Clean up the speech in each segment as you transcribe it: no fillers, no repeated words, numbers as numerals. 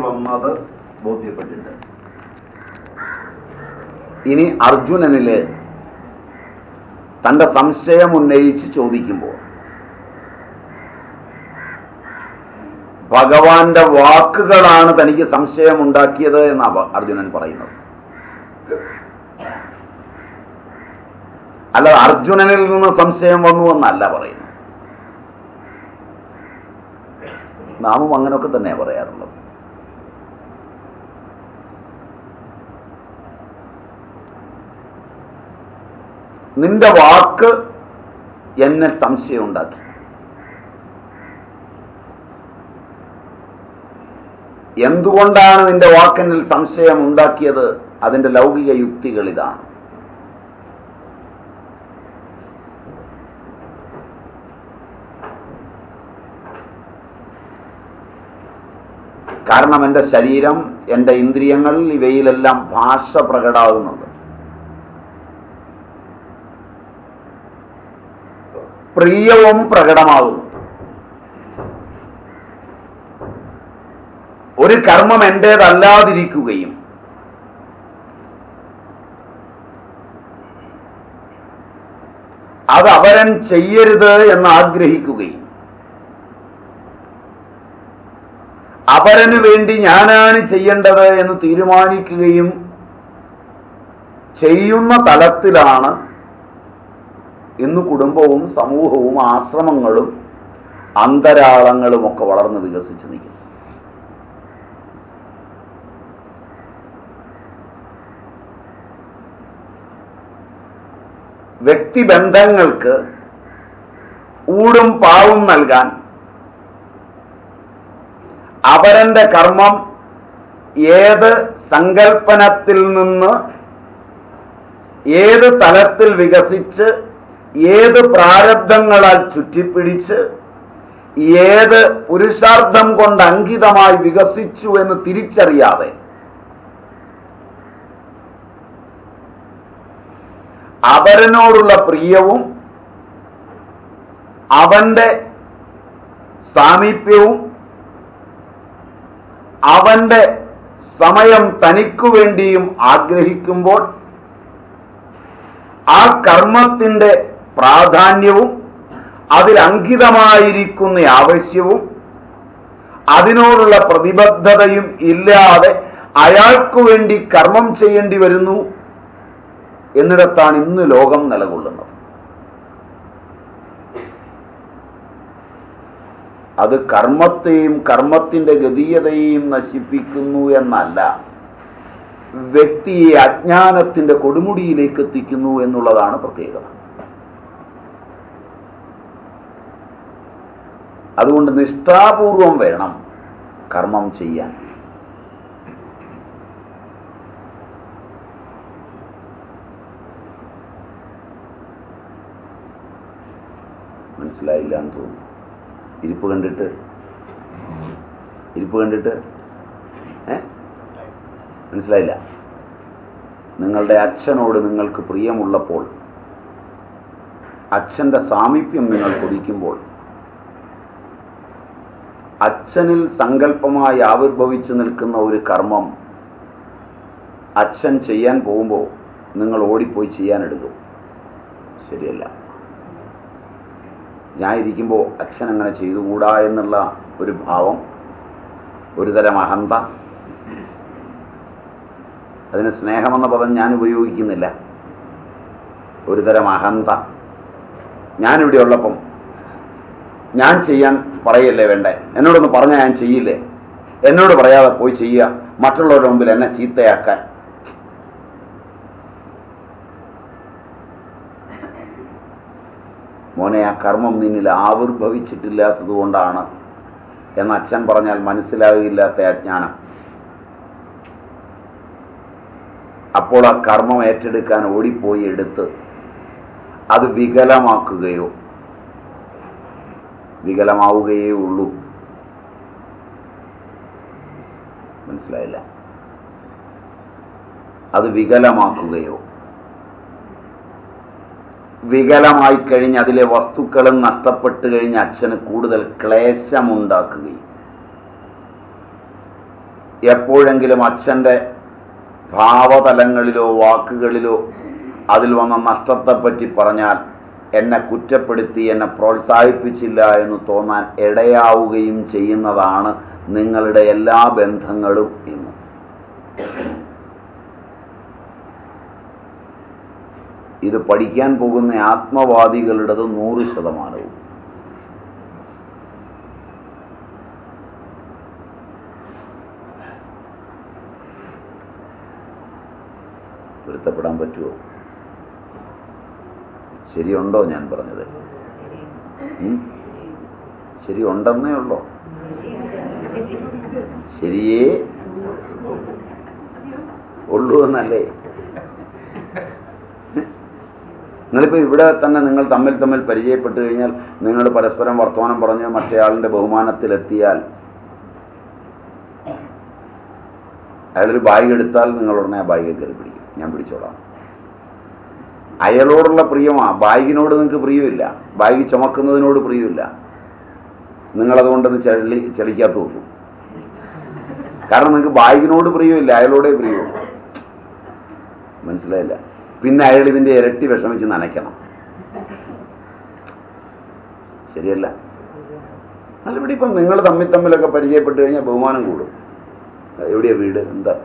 വന്നത് ബോധ്യപ്പെട്ടിട്ട് ഇനി അർജുനനില് തന്റെ സംശയം ഉന്നയിച്ച് ചോദിക്കുമ്പോൾ ഭഗവാന്റെ വാക്കുകളാണ് തനിക്ക് സംശയമുണ്ടാക്കിയത് എന്നാണ് അർജുനൻ പറയുന്നത്. അല്ല, അർജുനനിൽ നിന്ന് സംശയം വന്നു എന്നല്ല പറയുന്നത്. നാമും അങ്ങനെയൊക്കെ തന്നെ പറയാറുള്ളത്. നിന്റെ വാക്ക് എന്നെ സംശയം ഉണ്ടാക്കി. എന്തുകൊണ്ടാണ് നിന്റെ വാക്കെന്നിൽ സംശയം ഉണ്ടാക്കിയത്? അതിന്റെ ലൗകിക യുക്തികൾ ഇതാണ്. കാരണം എൻ്റെ ശരീരം, എൻ്റെ ഇന്ദ്രിയങ്ങൾ, ഇവയിലെല്ലാം ഭാഷ പ്രകടമാകുന്നുണ്ട്. പ്രിയവും പ്രകടമാകുന്നു. ഒരു കർമ്മം എന്റേതല്ലാതിരിക്കുകയും അത് അവരൻ ചെയ്യരുത് എന്ന് ആഗ്രഹിക്കുകയും അവരന് വേണ്ടി ഞാനാണ് ചെയ്യേണ്ടത് എന്ന് തീരുമാനിക്കുകയും ചെയ്യുന്ന തലത്തിലാണ് ഇന്ന് കുടുംബവും സമൂഹവും ആശ്രമങ്ങളും അന്തരാളങ്ങളും ഒക്കെ വളർന്ന് വികസിച്ച് നിൽക്കുന്നു. വ്യക്തിബന്ധങ്ങൾക്ക് ഊടും പാവും നൽകാൻ അവരന്റെ കർമ്മം ഏത് സങ്കല്പനത്തിൽ നിന്ന് ഏത് തലത്തിൽ വികസിച്ച് ഏത് പ്രാരബ്ധങ്ങളാൽ ചുറ്റിപ്പിടിച്ച് ഏത് പുരുഷാർത്ഥം കൊണ്ട് അങ്കിതമായി വികസിച്ചു എന്ന് തിരിച്ചറിയാതെ അവരനോടുള്ള പ്രിയവും അവന്റെ സാമീപ്യവും അവന്റെ സമയം തനിക്കു വേണ്ടിയും ആഗ്രഹിക്കുമ്പോൾ ആ കർമ്മത്തിന്റെ പ്രാധാന്യവും അതിൽ അങ്കിതമായിരിക്കുന്ന ആവശ്യവും അതിനോടുള്ള പ്രതിബദ്ധതയും ഇല്ലാതെ അയാൾക്കു വേണ്ടി കർമ്മം ചെയ്യേണ്ടി വരുന്നു എന്നിടത്താണ് ഇന്ന് ലോകം നിലകൊള്ളുന്നത്. അത് കർമ്മത്തെയും കർമ്മത്തിന്റെ ഗതീയതയെയും നശിപ്പിക്കുന്നു എന്നല്ല, വ്യക്തിയെ അജ്ഞാനത്തിന്റെ കൊടുമുടിയിലേക്ക് എത്തിക്കുന്നു എന്നുള്ളതാണ് പ്രത്യേകത. അതുകൊണ്ട് നിഷ്ഠാപൂർവം വേണം കർമ്മം ചെയ്യാൻ. മനസ്സിലായില്ല എന്ന് തോന്നുന്നു. ഇരിപ്പ് കണ്ടിട്ട് മനസ്സിലായില്ല. നിങ്ങളുടെ അച്ഛനോട് നിങ്ങൾക്ക് പ്രിയമുള്ളപ്പോൾ, അച്ഛന്റെ സാമീപ്യം നിങ്ങൾ കൊതിക്കുമ്പോൾ, അച്ഛനിൽ സങ്കല്പമായി ആവിർഭവിച്ചു നിൽക്കുന്ന ഒരു കർമ്മം അച്ഛൻ ചെയ്യാൻ പോകുമ്പോൾ നിങ്ങൾ ഓടിപ്പോയി ചെയ്യാനെടുക്കും. ശരിയല്ല. ഞാൻ ഇരിക്കുമ്പോൾ അച്ഛൻ അങ്ങനെ ചെയ്തുകൂടാ എന്നുള്ള ഒരു ഭാവം, ഒരു തരം അഹന്ത. അതിന് സ്നേഹമെന്ന പദം ഞാൻ ഉപയോഗിക്കുന്നില്ല. ഒരു തരം അഹന്ത. ഞാനിവിടെ ഉള്ളപ്പം ഞാൻ ചെയ്യാൻ പറയല്ലേ വേണ്ടേ? എന്നോടൊന്ന് പറഞ്ഞാൽ ഞാൻ ചെയ്യില്ലേ? എന്നോട് പറയാതെ പോയി ചെയ്യുക, മറ്റുള്ളവരുടെ മുമ്പിൽ എന്നെ ചീത്തയാക്കാൻ. മോനെ, ആ കർമ്മം നിന്നിൽ ആവിർഭവിച്ചിട്ടില്ലാത്തത് കൊണ്ടാണ് എന്ന് അച്ഛൻ പറഞ്ഞാൽ മനസ്സിലാകില്ലാത്ത അജ്ഞാനം. അപ്പോൾ ആ കർമ്മം ഏറ്റെടുക്കാൻ ഓടിപ്പോയി എടുത്ത് അത് വികലമാവുകയേ ഉള്ളൂ. മനസ്സിലായില്ല? അത് വികലമായി കഴിഞ്ഞ് അതിലെ വസ്തുക്കളും നഷ്ടപ്പെട്ടു കഴിഞ്ഞ് അച്ഛന് കൂടുതൽ ക്ലേശമുണ്ടാക്കുകയും എപ്പോഴെങ്കിലും അച്ഛൻ്റെ ഭാവതലങ്ങളിലോ വാക്കുകളിലോ അതിൽ വന്ന നഷ്ടത്തെപ്പറ്റി പറഞ്ഞാൽ എന്നെ കുറ്റപ്പെടുത്തി, എന്നെ പ്രോത്സാഹിപ്പിച്ചില്ല എന്ന് തോന്നാൻ ഇടയാവുകയും ചെയ്യുന്നതാണ് നിങ്ങളുടെ എല്ലാ ബന്ധങ്ങളും ഇന്ന്. ഇത് പഠിക്കാൻ പോകുന്ന ആത്മവാദികളുടേത് 100%. പൊരുത്തപ്പെടാൻ പറ്റുമോ? ശരിയുണ്ടോ ഞാൻ പറഞ്ഞത്? ശരിയുണ്ടെന്നേ ഉള്ളോ? ശരിയേ ഉള്ളൂ എന്നല്ലേ? നിങ്ങളിപ്പോ ഇവിടെ തന്നെ നിങ്ങൾ തമ്മിൽ പരിചയപ്പെട്ടു കഴിഞ്ഞാൽ, നിങ്ങൾ പരസ്പരം വർത്തമാനം പറഞ്ഞ് മറ്റേയാളിന്റെ ബഹുമാനത്തിലെത്തിയാൽ, അയാളൊരു ബാഗ് എടുത്താൽ നിങ്ങൾ ഉടനെ ആ ബാഗ് കയറി പിടിക്കും, ഞാൻ പിടിച്ചോളാം. അയാളോടുള്ള പ്രിയമാ, ബാഗിനോട് നിങ്ങൾക്ക് പ്രിയമില്ല, ബാഗ് ചുമക്കുന്നതിനോട് പ്രിയമില്ല. നിങ്ങളതുകൊണ്ടൊന്ന് ചലിക്കാത്ത നോക്കും. കാരണം നിങ്ങൾക്ക് ബാഗിനോട് പ്രിയമില്ല, അയാളോടേ പ്രിയമുള്ളൂ. മനസ്സിലായില്ല? പിന്നെ അയാൾ ഇതിന്റെ ഇരട്ടി വിഷമിച്ച് നനയ്ക്കണം. ശരിയല്ല? അല്ല, ഇവിടെ ഇപ്പം നിങ്ങൾ തമ്മിലൊക്കെ പരിചയപ്പെട്ട് കഴിഞ്ഞാൽ ബഹുമാനം കൂടും. എവിടെയാ വീട്? എന്താ?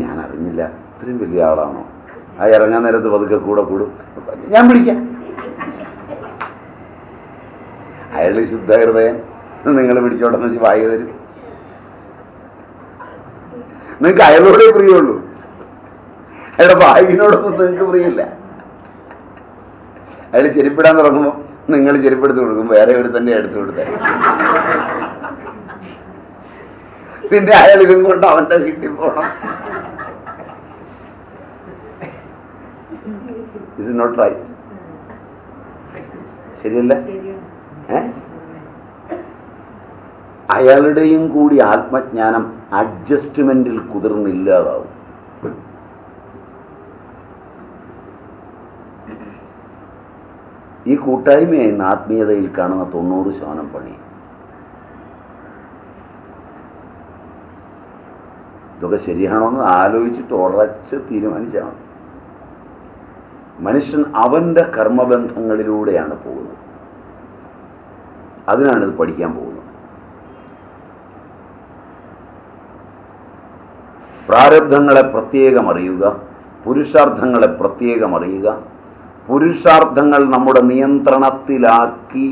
ഞാൻ അറിഞ്ഞില്ല, ഇത്രയും വലിയ ആളാണോ? ആ ഇറങ്ങാൻ നേരത്ത് പതുക്കെ കൂടെ കൂടും, ഞാൻ പിടിക്കാം. അയാൾ ശുദ്ധഹൃദയൻ, നിങ്ങൾ പിടിച്ചോട്ടെന്ന് വെച്ച് വായി തരും. നിങ്ങൾക്ക് അയാളോടേ പ്രിയമുള്ളൂ, അയാളുടെ ബാഗിനോടൊന്നും നിങ്ങൾക്ക് പ്രിയമില്ല. അയാൾ ചെരുപ്പിടാൻ തുടങ്ങുമ്പോൾ നിങ്ങൾ ചെരുപ്പെടുത്ത് കൊടുക്കും, വേറെ ഒരു തന്നെ എടുത്തു കൊടുത്തേ. പിന്നെ അയാൾ ഇതും കൊണ്ട് അവന്റെ വീട്ടിൽ പോകണം. This is not right. ശരിയല്ല? അയാളുടെയും കൂടി ആത്മജ്ഞാനം അഡ്ജസ്റ്റ്മെന്റിൽ കുതിർന്നില്ലാതാവും. ഈ കൂട്ടായ്മയായി ആത്മീയതയിൽ കാണുന്ന 90% പണി. ഇതൊക്കെ ശരിയാണോന്ന് ആലോചിച്ചിട്ട് ഉറച്ച് തീരുമാനിച്ചാണ്. മനുഷ്യൻ അവന്റെ കർമ്മബന്ധങ്ങളിലൂടെയാണ് പോകുന്നത്. അതിനാണിത് പഠിക്കാൻ പോകുന്നത്. പ്രാരബ്ധങ്ങളെ പ്രത്യേകം അറിയുക, പുരുഷാർത്ഥങ്ങളെ പ്രത്യേകം അറിയുക. പുരുഷാർത്ഥങ്ങൾ നമ്മുടെ നിയന്ത്രണത്തിലാക്കി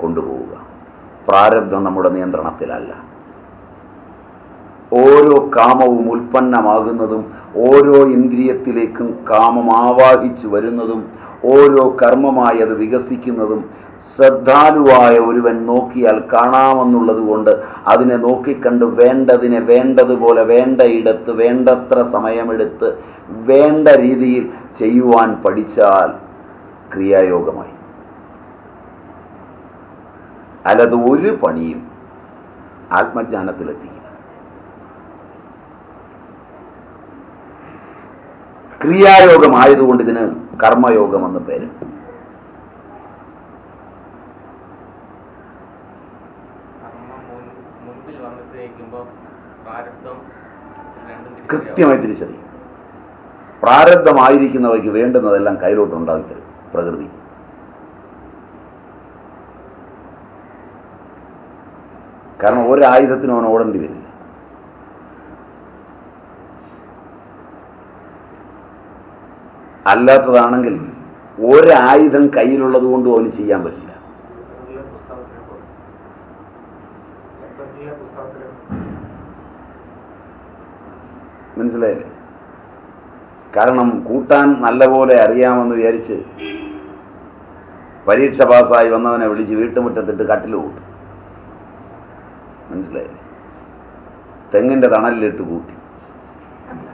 കൊണ്ടുപോവുക, പ്രാരബ്ധം നമ്മുടെ നിയന്ത്രണത്തിലല്ല. ഓരോ കാമവും ഉൽപ്പന്നമാകുന്നതും, ഓരോ ഇന്ദ്രിയത്തിലേക്കും കാമം ആവാഹിച്ചു വരുന്നതും, ഓരോ കർമ്മമായി അത് വികസിക്കുന്നതും ശ്രദ്ധാലുവായ ഒരുവൻ നോക്കിയാൽ കാണാമെന്നുള്ളത് കൊണ്ട് അതിനെ നോക്കിക്കണ്ട് വേണ്ടതിനെ വേണ്ടതുപോലെ വേണ്ടയിടത്ത് വേണ്ടത്ര സമയമെടുത്ത് വേണ്ട രീതിയിൽ ചെയ്യുവാൻ പഠിച്ചാൽ ക്രിയായോഗമായി. അല്ലാതെ ഒരു പണിയും ആത്മജ്ഞാനത്തിലെത്തിക്കില്ല. ക്രിയായോഗമായതുകൊണ്ട് ഇതിന് കർമ്മയോഗമെന്ന് പേര്. കൃത്യമായി തിരിച്ചറിയും. പ്രാരബ്ധമായിരിക്കുന്നവയ്ക്ക് വേണ്ടുന്നതെല്ലാം കയ്യിലോട്ടുണ്ടാക്കിത്തരും പ്രകൃതി. കാരണം ഒരായുധത്തിനും അവൻ ഓടേണ്ടി വരില്ല. അല്ലാത്തതാണെങ്കിൽ ഒരായുധം കയ്യിലുള്ളത് കൊണ്ടും അവന് ചെയ്യാൻ പറ്റില്ല. മനസ്സിലായില്ലേ? കാരണം കൂട്ടാൻ നല്ലപോലെ അറിയാമെന്ന് വിചാരിച്ച് പരീക്ഷ പാസ്സായി വന്നവനെ വിളിച്ച് വീട്ടുമുറ്റത്തിട്ട് കട്ടിൽ കൂട്ടി. മനസ്സിലായില്ലേ? തെങ്ങിന്റെ തണലിലിട്ട് കൂട്ടി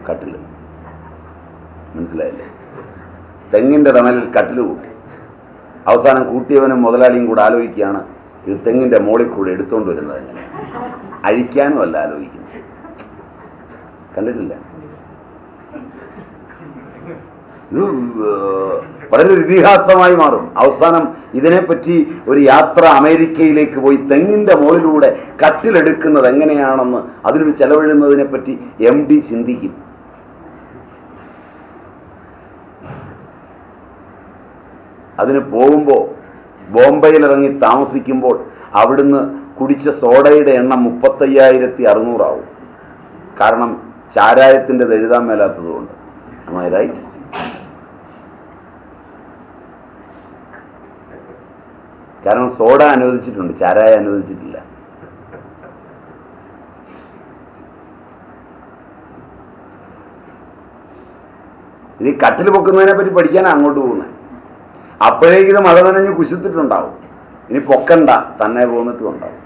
കട്ടില്. മനസ്സിലായില്ലേ? തെങ്ങിന്റെ തണലിൽ കട്ടിൽ കൂട്ടി. അവസാനം കൂട്ടിയവനും മുതലാളിയും കൂടെ ആലോചിക്കുകയാണ്, ഇത് തെങ്ങിന്റെ മോളിൽ കൂടെ എടുത്തോണ്ട് വരുന്നത് എങ്ങനെ, അഴിക്കാനും അല്ല ആലോചിക്കുന്നത്. കണ്ടിട്ടില്ല? വളരെ ഒരു ഇതിഹാസമായി മാറും. അവസാനം ഇതിനെപ്പറ്റി ഒരു യാത്ര അമേരിക്കയിലേക്ക് പോയി തെങ്ങിന്റെ മുകളിലൂടെ കട്ടിലെടുക്കുന്നത് എങ്ങനെയാണെന്ന് അതിനൊരു ചെലവഴിക്കുന്നതിനെപ്പറ്റി MD ചിന്തിക്കും. അതിന് പോകുമ്പോൾ ബോംബെയിലിറങ്ങി താമസിക്കുമ്പോൾ അവിടുന്ന് കുടിച്ച സോഡയുടെ എണ്ണം 35,600 ആവും. കാരണം ചാരായത്തിൻ്റെ എഴുതാൻ മേലാത്തതുകൊണ്ട്. Am I right? കാരണം സോഡ അനുവദിച്ചിട്ടുണ്ട്, ചാരായ അനുവദിച്ചിട്ടില്ല. ഇത് ഈ കട്ടിൽ പൊക്കുന്നതിനെ പറ്റി പഠിക്കാനാണ് അങ്ങോട്ട് പോകുന്നത്. അപ്പോഴേക്ക് ഇത് മഴ നനഞ്ഞ് കുശിത്തിട്ടുണ്ടാവും. ഇനി പൊക്കണ്ട, തന്നെ പോന്നിട്ടും ഉണ്ടാവും.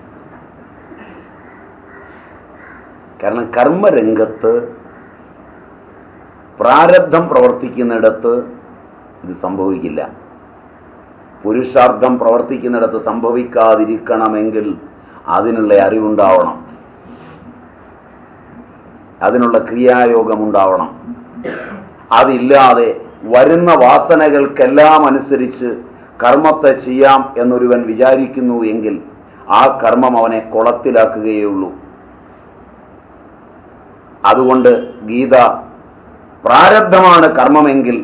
കാരണം കർമ്മരംഗത്ത് പ്രാരബ്ധം പ്രവർത്തിക്കുന്നിടത്ത് ഇത് സംഭവിക്കില്ല. പുരുഷാർത്ഥം പ്രവർത്തിക്കുന്നിടത്ത് സംഭവിക്കാതിരിക്കണമെങ്കിൽ അതിനുള്ള അറിവുണ്ടാവണം, അതിനുള്ള ക്രിയായോഗമുണ്ടാവണം. അതില്ലാതെ വരുന്ന വാസനകൾക്കെല്ലാം അനുസരിച്ച് കർമ്മത്തെ ചെയ്യാം എന്നൊരുവൻ വിചാരിക്കുന്നു എങ്കിൽ ആ കർമ്മം അവനെ കുളത്തിലാക്കുകയുള്ളൂ. അതുകൊണ്ട് ഗീത പ്രാരബ്ധമാണ് കർമ്മമെങ്കിൽ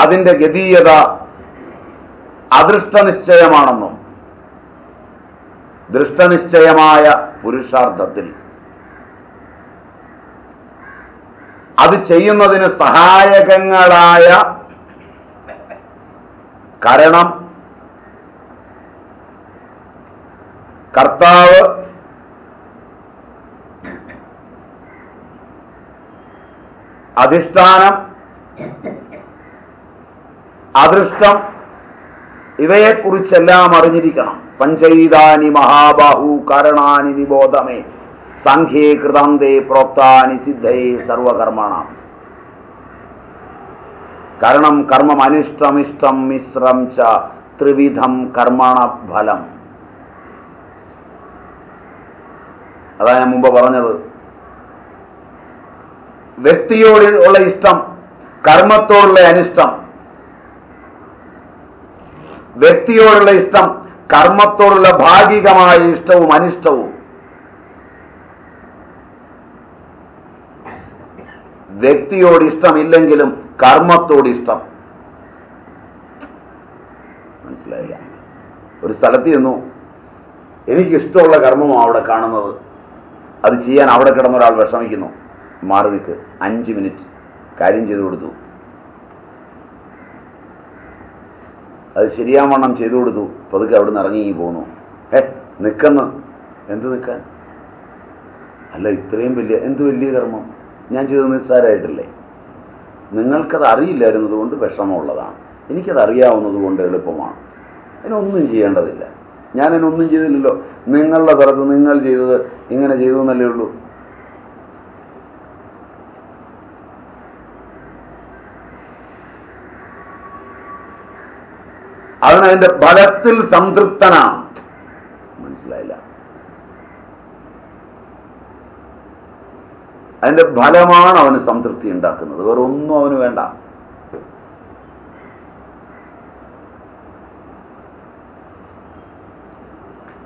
അതിന്റെ ഗതീയത അദൃഷ്ടനിശ്ചയമാണെന്നും ദൃഷ്ടനിശ്ചയമായ പുരുഷാർത്ഥത്തിൽ അത് ചെയ്യുന്നതിന് സഹായകങ്ങളായ കാരണം, കർത്താവ്, അധിഷ്ഠാനം, അദൃഷ്ടം ഇവയെക്കുറിച്ചെല്ലാം അറിഞ്ഞിരിക്കണം. പഞ്ചൈതാനി മഹാബാഹു കാരണാനി നിബോധമേ സാഖ്യേ കൃതാന്തേ പ്രോക്താനി സിദ്ധേ സർവകർമ്മണ. കാരണം കർമ്മം അനിഷ്ടമിഷ്ടം മിശ്രം ച ത്രിവിധം കർമ്മണ ഫലം. അതാ ഞാൻ മുമ്പ് പറഞ്ഞത്. വ്യക്തിയോടുള്ള ഇഷ്ടം, കർമ്മത്തോടുള്ള അനിഷ്ടം. വ്യക്തിയോടുള്ള ഇഷ്ടം, കർമ്മത്തോടുള്ള ഭാഗികമായ ഇഷ്ടവും അനിഷ്ടവും. വ്യക്തിയോട് ഇഷ്ടമില്ലെങ്കിലും കർമ്മത്തോട് ഇഷ്ടം. മനസ്സിലായില്ല? ഒരു സ്ഥലത്ത് ചെന്നു, എനിക്കിഷ്ടമുള്ള കർമ്മമാണ് അവിടെ കാണുന്നത്, അത് ചെയ്യാൻ അവിടെ കിടന്ന ഒരാൾ വിഷമിക്കുന്നു. മാറി നിൽക്ക്, 5 മിനിറ്റ് കാര്യം ചെയ്തു കൊടുത്തു. അത് ശരിയാവണ്ണം ചെയ്തു കൊടുത്തു. പതുക്കെ അവിടെ നിന്ന് ഇറങ്ങി പോന്നു. നിൽക്കുന്നു. എന്ത് നിൽക്കാൻ? അല്ല, ഇത്രയും എന്ത് വലിയ കർമ്മം ഞാൻ ചെയ്തത് നിസ്സാരമായിട്ടില്ലേ? നിങ്ങൾക്കത് അറിയില്ലായിരുന്നത് കൊണ്ട് വിഷമമുള്ളതാണ്, എനിക്കത് അറിയാവുന്നത് കൊണ്ട് എളുപ്പമാണ്. അതിനൊന്നും ചെയ്യേണ്ടതില്ല. ഞാനതിനൊന്നും ചെയ്തില്ലല്ലോ. നിങ്ങളുടെ സ്ഥലത്ത് നിങ്ങൾ ചെയ്തത് ഇങ്ങനെ ചെയ്തു എന്നല്ലേ ഉള്ളൂ. അതിനതിന്റെ ഫലത്തിൽ സംതൃപ്തനാണ്. മനസ്സിലായില്ല? അതിന്റെ ഫലമാണ് അവന് സംതൃപ്തി ഉണ്ടാക്കുന്നത്, വേറെ ഒന്നും അവന് വേണ്ട.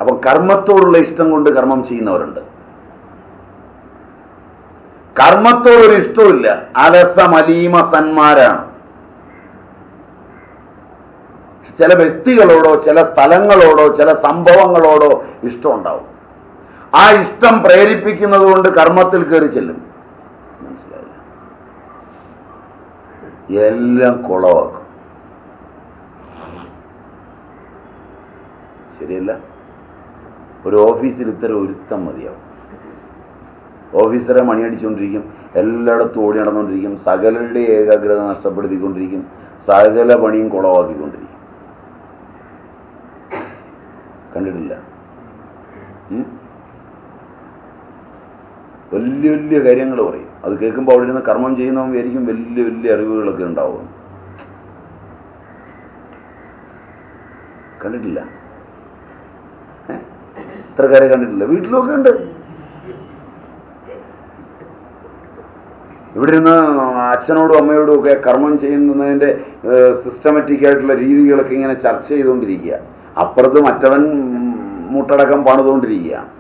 അപ്പൊ കർമ്മത്തോടുള്ള ഇഷ്ടം കൊണ്ട് കർമ്മം ചെയ്യുന്നവരുണ്ട്. കർമ്മത്തോടൊരു ഇഷ്ടമില്ല, അലസമലീമസന്മാരാണ്. ചില വ്യക്തികളോടോ ചില സ്ഥലങ്ങളോടോ ചില സംഭവങ്ങളോടോ ഇഷ്ടം ഉണ്ടാവും. ആ ഇഷ്ടം പ്രേരിപ്പിക്കുന്നത് കൊണ്ട് കർമ്മത്തിൽ കയറി ചെല്ലും. മനസ്സിലായില്ല? എല്ലാം കുളവാക്കും. ശരിയല്ല? ഒരു ഓഫീസിൽ ഇത്തരം ഒരുത്തം മതിയാവും. ഓഫീസറെ മണിയടിച്ചുകൊണ്ടിരിക്കും, എല്ലായിടത്തും ഓടി നടന്നുകൊണ്ടിരിക്കും, സകലരുടെ ഏകാഗ്രത നഷ്ടപ്പെടുത്തിക്കൊണ്ടിരിക്കും, സകല പണിയും കുളവാക്കിക്കൊണ്ടിരിക്കും. കണ്ടിട്ടില്ല? വലിയ വലിയ കാര്യങ്ങൾ പറയും. അത് കേൾക്കുമ്പോൾ അവിടെ ഇരുന്ന് കർമ്മം ചെയ്യുന്നവൻ വിചാരിക്കും വലിയ വലിയ അറിവുകളൊക്കെ ഉണ്ടാവും. കണ്ടിട്ടില്ല? ഇത്രക്കാരെ കണ്ടിട്ടില്ല? വീട്ടിലൊക്കെ ഉണ്ട്. ഇവിടെ ഇരുന്ന് അച്ഛനോടും അമ്മയോടും ഒക്കെ കർമ്മം ചെയ്യുന്നതിൻ്റെ സിസ്റ്റമാറ്റിക് ആയിട്ടുള്ള രീതികളൊക്കെ ഇങ്ങനെ ചർച്ച ചെയ്തുകൊണ്ടിരിക്കുക. അപ്പുറത്ത് മറ്റവൻ മുട്ടടക്കം പണിതുകൊണ്ടിരിക്കുകയാണ്.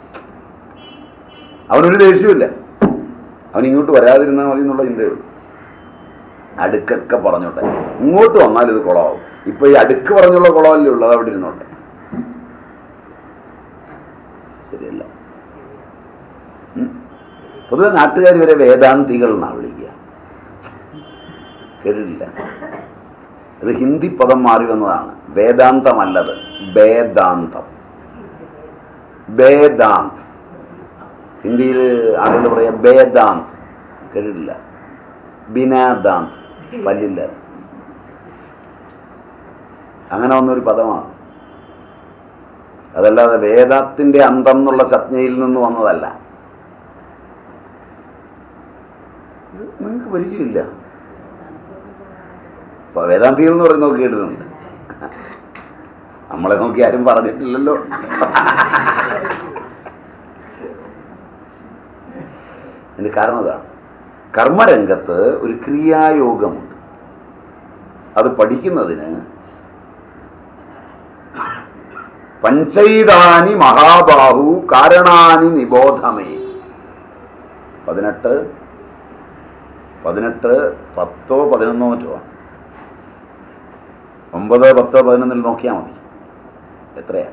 അവനൊരു ദേഷ്യമില്ല, അവൻ ഇങ്ങോട്ട് വരാതിരുന്നാൽ മതി എന്നുള്ള ചിന്തയുള്ളൂ. അടുക്കൊക്കെ പറഞ്ഞോട്ടെ, ഇങ്ങോട്ട് വന്നാൽ ഇത് കുളമാവും. ഇപ്പൊ ഈ അടുക്ക് പറഞ്ഞുള്ള കുളമല്ലേ ഉള്ളത്, അവിടെ ഇരുന്നോട്ടെ. ശരിയല്ല. പൊതുവെ നാട്ടുകാർ വരെ വേദാന്തികൾ എന്നാണ് വിളിക്കുക. കേട്ടിട്ടില്ല? ഇത് ഹിന്ദി പദം മാറി വന്നതാണ്. വേദാന്തമല്ലത്, വേദാന്തം. വേദാന്ത് ഹിന്ദിയിൽ ആളുകൾ പറയാ വേദാന്ത്. കേട്ടിട്ടില്ല? ബിനാദാന്ത്, പല്ലില്ല. അങ്ങനെ വന്നൊരു പദമാണ്. അതല്ലാതെ വേദത്തിന്റെ അന്തം എന്നുള്ള സംജ്ഞയിൽ നിന്ന് വന്നതല്ല. നിങ്ങൾക്ക് പരിചയമില്ല. വേദാന്തികൾ എന്ന് പറയുന്നത് കേട്ടിട്ടുണ്ട്. നമ്മളെ നോക്കി ആരും പറഞ്ഞിട്ടില്ലല്ലോ. അതിന്റെ കാരണം ഇതാണ്. കർമ്മരംഗത്ത് ഒരു ക്രിയായോഗമുണ്ട്. അത് പഠിക്കുന്നതിന് പഞ്ചൈതാനി മഹാബാഹു കാരണാനി നിബോധമേ. 18, 10, 11 മറ്റോ 9, 10, 11 നോക്കിയാൽ മതി. എത്രയാ?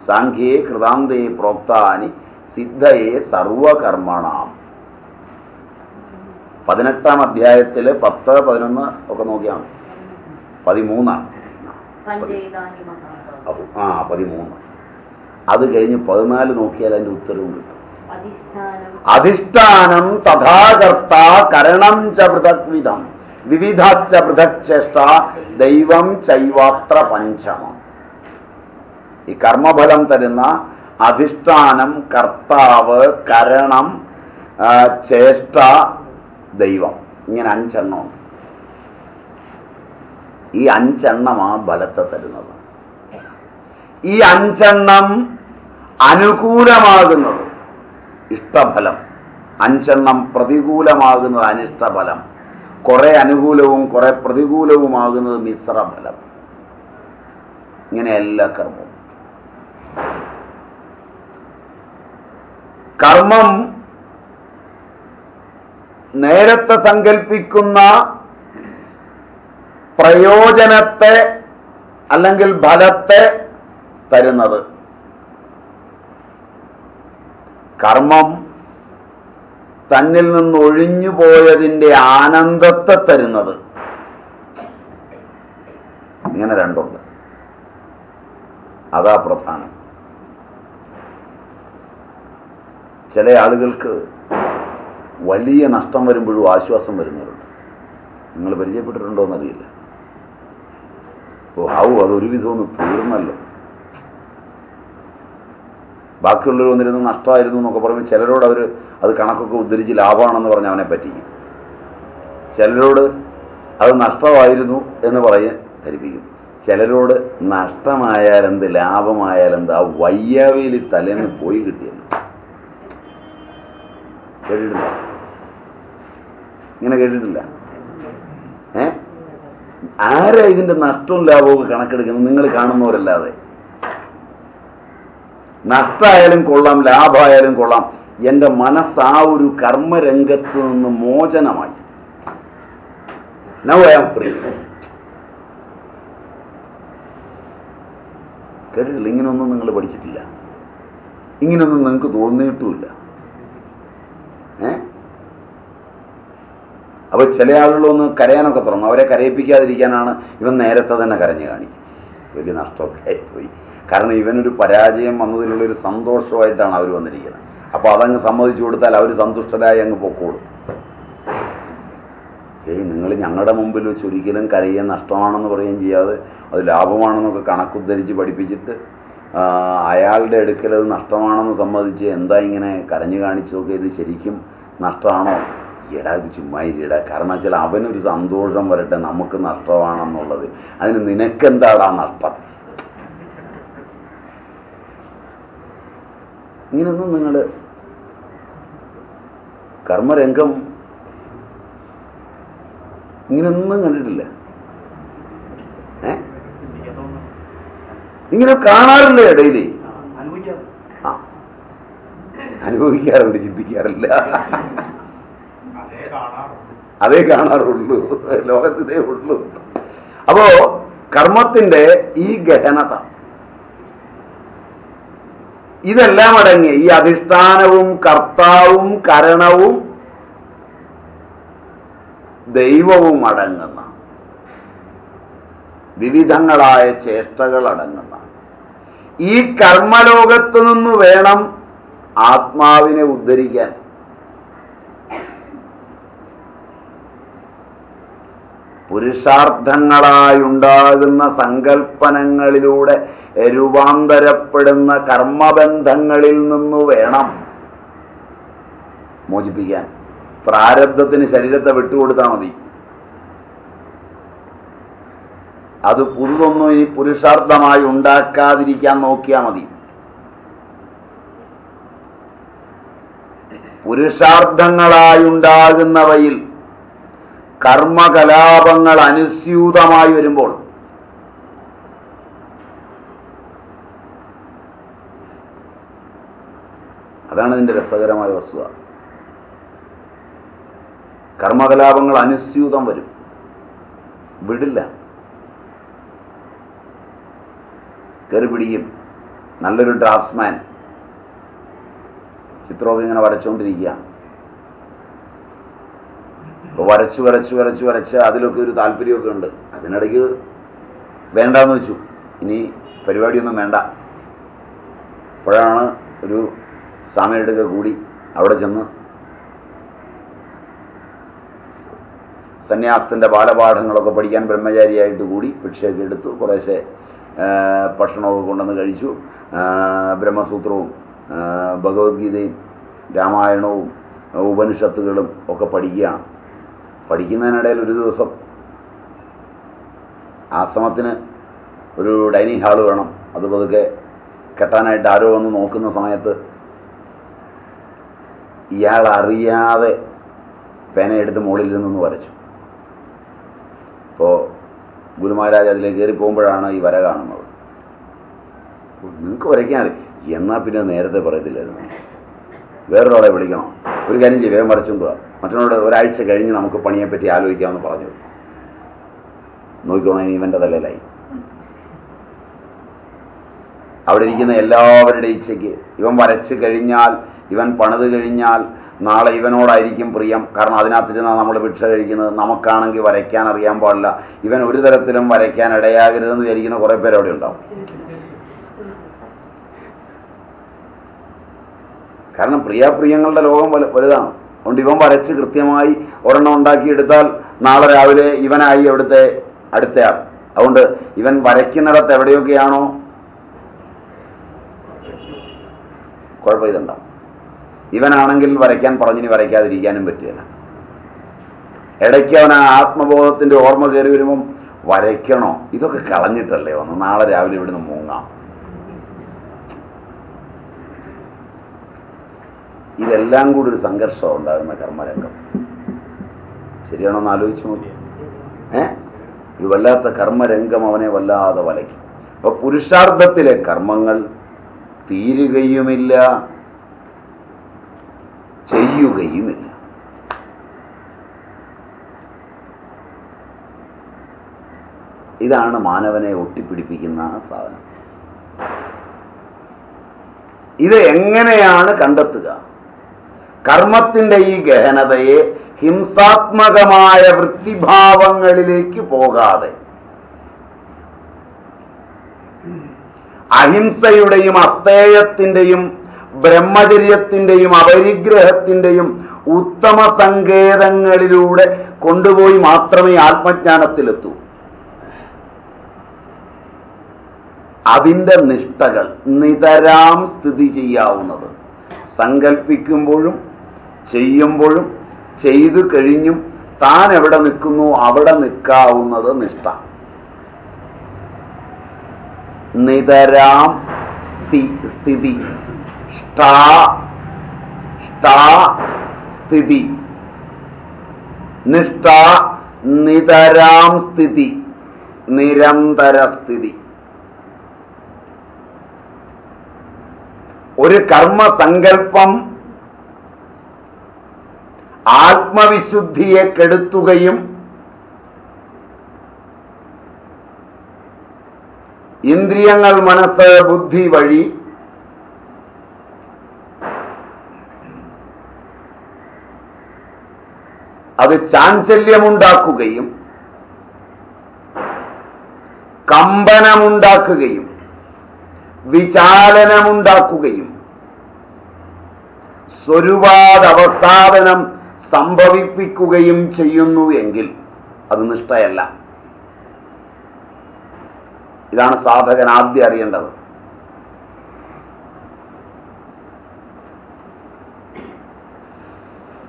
സാഖ്യേ കൃതാന്തേ പ്രോക്താനി സിദ്ധയെ സർവകർമ്മണാം. 18-ാം അധ്യായത്തില് 10, 11 ഒക്കെ നോക്കിയാൽ മതി. 13. 13. അത് കഴിഞ്ഞ് 14 നോക്കിയാൽ അതിന്റെ ഉത്തരവും കിട്ടും. അധിഷ്ഠാനം തഥാകർത്ത കരണം ച പൃഥക്വിധം വിവിധാശ്ച പൃഥക് ചേഷ്ട ദൈവം ചൈവാത്ര പഞ്ചമം. ഈ കർമ്മഫലം തരുന്ന അധിഷ്ഠാനം, കർത്താവ്, കരണം, ചേഷ്ട, ദൈവം, ഇങ്ങനെ 5 എണ്ണമുണ്ട്. ഈ 5 എണ്ണമാ ഫലത്തെ തരുന്നത്. ഈ 5 എണ്ണം അനുകൂലമാകുന്നത് ഇഷ്ടഫലം, 5 എണ്ണം പ്രതികൂലമാകുന്നത് അനിഷ്ടഫലം, കുറെ അനുകൂലവും കുറെ പ്രതികൂലവുമാകുന്നത് മിശ്രഫലം. ഇങ്ങനെ എല്ലാ കർമ്മവും. കർമ്മം നേരത്തെ സങ്കല്പിക്കുന്ന പ്രയോജനത്തെ അല്ലെങ്കിൽ ഫലത്തെ തരുന്നത്. കർമ്മം തന്നിൽ നിന്ന് ഒഴിഞ്ഞു പോയതിന്റെ ആനന്ദത്തെ തരുന്നത്. ഇങ്ങനെ രണ്ടുണ്ട്. അതാ പ്രധാനം. ചില ആളുകൾക്ക് വലിയ നഷ്ടം വരുമ്പോഴും ആശ്വാസം വരുന്നവരുണ്ട്. നിങ്ങൾ പരിചയപ്പെട്ടിട്ടുണ്ടോ എന്നറിയില്ല. അതൊരു വിധം ഒന്ന് തീർന്നല്ലോ, ബാക്കിയുള്ളവർ വന്നിരുന്ന് നഷ്ടമായിരുന്നു എന്നൊക്കെ പറയുമ്പോൾ ചിലരോട് അവർ അത് കണക്കൊക്കെ ഉദ്ധരിച്ച് ലാഭമാണെന്ന് പറഞ്ഞ് അവനെ പറ്റിക്കും. ചിലരോട് അത് നഷ്ടമായിരുന്നു എന്ന് പറഞ്ഞ് ധരിപ്പിക്കും. ചിലരോട് നഷ്ടമായാലെന്ത് ലാഭമായാലെന്ത്, ആ വയ്യാവയിൽ തലേന്ന് പോയി കിട്ടിയല്ലോ. കേട്ടിട്ടില്ല? ഇങ്ങനെ കേട്ടിട്ടില്ല? ആരാ ഇതിന്റെ നഷ്ടവും ലാഭവും കണക്കെടുക്കുന്നത്? നിങ്ങൾ കാണുന്നവരല്ലാതെ. നഷ്ടമായാലും കൊള്ളാം, ലാഭമായാലും കൊള്ളാം, എന്റെ മനസ്സ് ആ ഒരു കർമ്മരംഗത്ത് നിന്ന് മോചനമായി. Now I am free. കേട്ടിട്ടില്ല? ഇങ്ങനൊന്നും നിങ്ങൾ പഠിച്ചിട്ടില്ല, ഇങ്ങനൊന്നും നിങ്ങൾക്ക് തോന്നിയിട്ടുമില്ല. അപ്പൊ ചില ആളുകളൊന്ന് കരയാനൊക്കെ തുടങ്ങും. അവരെ കരയിപ്പിക്കാതിരിക്കാനാണ് ഇവൻ നേരത്തെ തന്നെ കരഞ്ഞു കാണിക്കും. വലിയ നഷ്ടമൊക്കെ ആയിപ്പോയി. കാരണം ഇവനൊരു പരാജയം വന്നതിലുള്ളൊരു സന്തോഷമായിട്ടാണ് അവർ വന്നിരിക്കുന്നത്. അപ്പൊ അതങ്ങ് സമ്മതിച്ചു കൊടുത്താൽ അവർ സന്തുഷ്ടരായി അങ്ങ് പൊക്കോളും. നിങ്ങൾ ഞങ്ങളുടെ മുമ്പിൽ വെച്ച് ഒരിക്കലും കരയുകയും നഷ്ടമാണെന്ന് പറയുകയും ചെയ്യാതെ അത് ലാഭമാണെന്നൊക്കെ കണക്കുദ്ധരിച്ച് പഠിപ്പിച്ചിട്ട് അയാളുടെ അടുക്കൽ അത് നഷ്ടമാണെന്ന് സമ്മതിച്ച് എന്താ ഇങ്ങനെ കരഞ്ഞു കാണിച്ചതൊക്കെ ഇത് ശരിക്കും നഷ്ടമാണോ? എടാ ഇത് ചുമ്മാ ഇരിടാ. കാരണം വെച്ചാൽ അവനൊരു സന്തോഷം വരട്ടെ, നമുക്ക് നഷ്ടമാണെന്നുള്ളത്. അതിന് നിനക്കെന്താടാ നഷ്ടം? ഇങ്ങനൊന്നും നിങ്ങൾ കർമ്മരംഗം ഇങ്ങനൊന്നും കണ്ടിട്ടില്ല. ഇങ്ങനെ കാണാറില്ല ഇടയില്. ആ, അനുഭവിക്കാറുണ്ട്, ചിന്തിക്കാറില്ല. അതേ കാണാറുള്ളൂ, ലോകത്തിതേ ഉള്ളൂ. അപ്പോ കർമ്മത്തിന്റെ ഈ ഗഹനത, ഇതെല്ലാം അടങ്ങി ഈ അധിഷ്ഠാനവും കർത്താവും കരണവും ദൈവവും അടങ്ങുന്ന വിവിധങ്ങളായ ചേഷ്ടകൾ അടങ്ങുന്ന ഈ കർമ്മലോകത്തു നിന്ന് വേണം ആത്മാവിനെ ഉദ്ധരിക്കാൻ. പുരുഷാർത്ഥങ്ങളായുണ്ടാകുന്ന സങ്കല്പനങ്ങളിലൂടെ രൂപാന്തരപ്പെടുന്ന കർമ്മബന്ധങ്ങളിൽ നിന്നു വേണം മോചിപ്പിക്കാൻ. പ്രാരബ്ധത്തിന് ശരീരത്തെ വിട്ടുകൊടുത്താൽ മതി. അത് പുതുതൊന്നും ഇനി പുരുഷാർത്ഥമായി ഉണ്ടാക്കാതിരിക്കാൻ നോക്കിയാൽ മതി. പുരുഷാർത്ഥങ്ങളായുണ്ടാകുന്നവയിൽ കർമ്മകലാപങ്ങൾ അനുസ്യൂതമായി വരുമ്പോൾ അതാണ് ഇതിന്റെ രസകരമായ വസ്തുത. കർമ്മകലാപങ്ങൾ അനുസ്യൂതം വരും, വിടില്ല, കയറി പിടിക്കും. നല്ലൊരു ഡ്രാഫ്റ്റ്സ്മാൻ ചിത്രമൊക്കെ ഇങ്ങനെ വരച്ചുകൊണ്ടിരിക്കുകയാണ്. അപ്പൊ വരച്ച് വരച്ച് വരച്ച് വരച്ച് അതിലൊക്കെ ഒരു താല്പര്യമൊക്കെ ഉണ്ട്. അതിനിടയ്ക്ക് വേണ്ടാന്ന് വെച്ചു, ഇനി പരിപാടിയൊന്നും വേണ്ട. അപ്പോഴാണ് ഒരു സ്വാമിയുടെ കൂടി അവിടെ ചെന്ന് സന്യാസത്തിന്റെ ബാലപാഠങ്ങളൊക്കെ പഠിക്കാൻ ബ്രഹ്മചാരിയായിട്ട് കൂടി ഭിക്ഷയൊക്കെ എടുത്തു. കുറേശ്ശെ ഭക്ഷണമൊക്കെ കൊണ്ടുവന്ന് കഴിച്ചു. ബ്രഹ്മസൂത്രവും ഭഗവത്ഗീതയും രാമായണവും ഉപനിഷത്തുകളും ഒക്കെ പഠിക്കുകയാണ്. പഠിക്കുന്നതിനിടയിൽ ഒരു ദിവസം ആശ്രമത്തിന് ഒരു ഡൈനിങ് ഹാള് വേണം. അത് പതുക്കെ കെട്ടാനായിട്ട് ആരോ വന്ന് നോക്കുന്ന സമയത്ത് ഇയാൾ അറിയാതെ പേനയെടുത്ത് മുകളിൽ നിന്ന് വരച്ചു. അപ്പോൾ ഗുരുമഹാരാജ് അതിലേക്ക് കയറി പോകുമ്പോഴാണ് ഈ വര കാണുന്നത്. നിങ്ങൾക്ക് വരയ്ക്കാൻ അറിയാം, എന്നാൽ പിന്നെ നേരത്തെ പറയത്തില്ലായിരുന്നു. വേറൊരാളെ വിളിക്കണം, ഒരു കാര്യം ചെയ്യും, വേഗം വരച്ചുകൊണ്ട് പോവാം, മറ്റൊരാളോട് ഒരാഴ്ച കഴിഞ്ഞ് നമുക്ക് പണിയെപ്പറ്റി ആലോചിക്കാമെന്ന് പറഞ്ഞു. നോക്കിക്കോണേ, ഇവന്റെ തലയിലായി. അവിടെ ഇരിക്കുന്ന എല്ലാവരുടെ ഇച്ഛയ്ക്ക് ഇവൻ വരച്ചു കഴിഞ്ഞാൽ, ഇവൻ പണിത് കഴിഞ്ഞാൽ നാളെ ഇവനോടായിരിക്കും പ്രിയം. കാരണം അതിനകത്തിരുന്നാ നമ്മൾ ഭിക്ഷ കഴിക്കുന്നത്. നമുക്കാണെങ്കിൽ വരയ്ക്കാൻ അറിയാൻ പാടില്ല. ഇവൻ ഒരു തരത്തിലും വരയ്ക്കാൻ ഇടയാകരുതെന്ന് വിചാരിക്കുന്ന കുറെ പേര് അവിടെ ഉണ്ടാവും. കാരണം പ്രിയാപ്രിയങ്ങളുടെ ലോകം വലുതാണ്. അതുകൊണ്ട് ഇവൻ വരച്ച് കൃത്യമായി ഒരെണ്ണം ഉണ്ടാക്കിയെടുത്താൽ നാളെ രാവിലെ ഇവനായി അവിടുത്തെ അടുത്തയാൾ. അതുകൊണ്ട് ഇവൻ വരയ്ക്കുന്നിടത്ത് എവിടെയൊക്കെയാണോ കുഴപ്പം ഇതുണ്ടാവും. ഇവനാണെങ്കിൽ വരയ്ക്കാൻ പറഞ്ഞിനി വരയ്ക്കാതിരിക്കാനും പറ്റില്ല. ഇടയ്ക്ക് അവൻ ആ ആത്മബോധത്തിന്റെ ഓർമ്മ കയറി വരുമ്പം വരയ്ക്കണോ, ഇതൊക്കെ കളഞ്ഞിട്ടല്ലേ വന്ന് നാളെ രാവിലെ ഇവിടുന്ന് മൂങ്ങാം. ഇതെല്ലാം കൂടി ഒരു സംഘർഷം ഉണ്ടാകുന്ന കർമ്മരംഗം. ശരിയാണോ എന്ന് ആലോചിച്ചു നോക്കി. ഒരു വല്ലാത്ത കർമ്മരംഗം അവനെ വല്ലാതെ വലയ്ക്കും. അപ്പൊ പുരുഷാർത്ഥത്തിലെ കർമ്മങ്ങൾ തീരുകയുമില്ല, ചെയ്യുകയുമില്ല. ഇതാണ് മാനവനെ ഒട്ടിപ്പിടിപ്പിക്കുന്ന സാധനം. ഇത് എങ്ങനെയാണ് കണ്ടെത്തുക? കർമ്മത്തിന്റെ ഈ ഗഹനതയെ ഹിംസാത്മകമായ വൃത്തിഭാവങ്ങളിലേക്ക് പോകാതെ അഹിംസയുടെയും അസ്തേയത്തിന്റെയും ബ്രഹ്മചര്യത്തിന്റെയും അപരിഗ്രഹത്തിന്റെയും ഉത്തമ സങ്കേതങ്ങളിലൂടെ കൊണ്ടുപോയി മാത്രമേ ആത്മജ്ഞാനത്തിലെത്തൂ. അതിൻ്റെ നിഷ്ഠകൾ നിതരാം സ്ഥിതി ചെയ്യാവുന്നത് സങ്കല്പിക്കുമ്പോഴും ചെയ്യുമ്പോഴും ചെയ്തു കഴിഞ്ഞും താൻ എവിടെ നിൽക്കുന്നു അവിടെ നിൽക്കാവുന്നത് നിഷ്ഠ. നിതരാം സ്ഥിതി സ്ഥിതി. നിഷ്ഠ നിതരാം സ്ഥിതി, നിരന്തര സ്ഥിതി. ഒരു കർമ്മസങ്കല്പം ആത്മവിശുദ്ധിയെ കെടുത്തുകയും ഇന്ദ്രിയങ്ങൾ, മനസ്സ്, ബുദ്ധി വഴി അത് ചാഞ്ചല്യമുണ്ടാക്കുകയും കമ്പനമുണ്ടാക്കുകയും വിചാലനമുണ്ടാക്കുകയും സ്വരൂപാദവസാദനം സംഭവിപ്പിക്കുകയും ചെയ്യുന്നു എങ്കിൽ അത് നിഷ്ഠയല്ല. ഇതാണ് സാധകൻ ആദ്യം അറിയേണ്ടത്.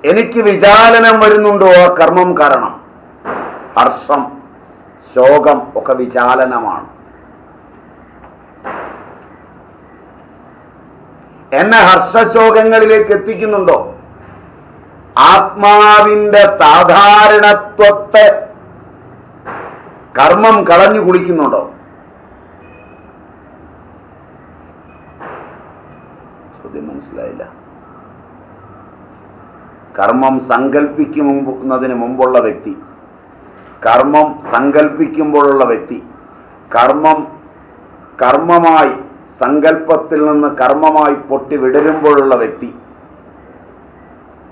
എനിക്ക് വിചാലനം വരുന്നുണ്ടോ ആ കർമ്മം കാരണം? ഹർഷം, ശോകം ഒക്കെ വിചാലനമാണ്. എന്നെ ഹർഷശോകങ്ങളിലേക്ക് എത്തിക്കുന്നുണ്ടോ? ആത്മാവിന്റെ സാധാരണത്വത്തെ കർമ്മം കളഞ്ഞു കുളിക്കുന്നുണ്ടോ? ചോദ്യം മനസ്സിലായില്ല. കർമ്മം സങ്കല്പിക്കുന്നതിന് മുമ്പുള്ള വ്യക്തി, കർമ്മം സങ്കല്പിക്കുമ്പോഴുള്ള വ്യക്തി, കർമ്മമായി സങ്കല്പത്തിൽ നിന്ന് കർമ്മമായി പൊട്ടി വിടരുമ്പോഴുള്ള വ്യക്തി,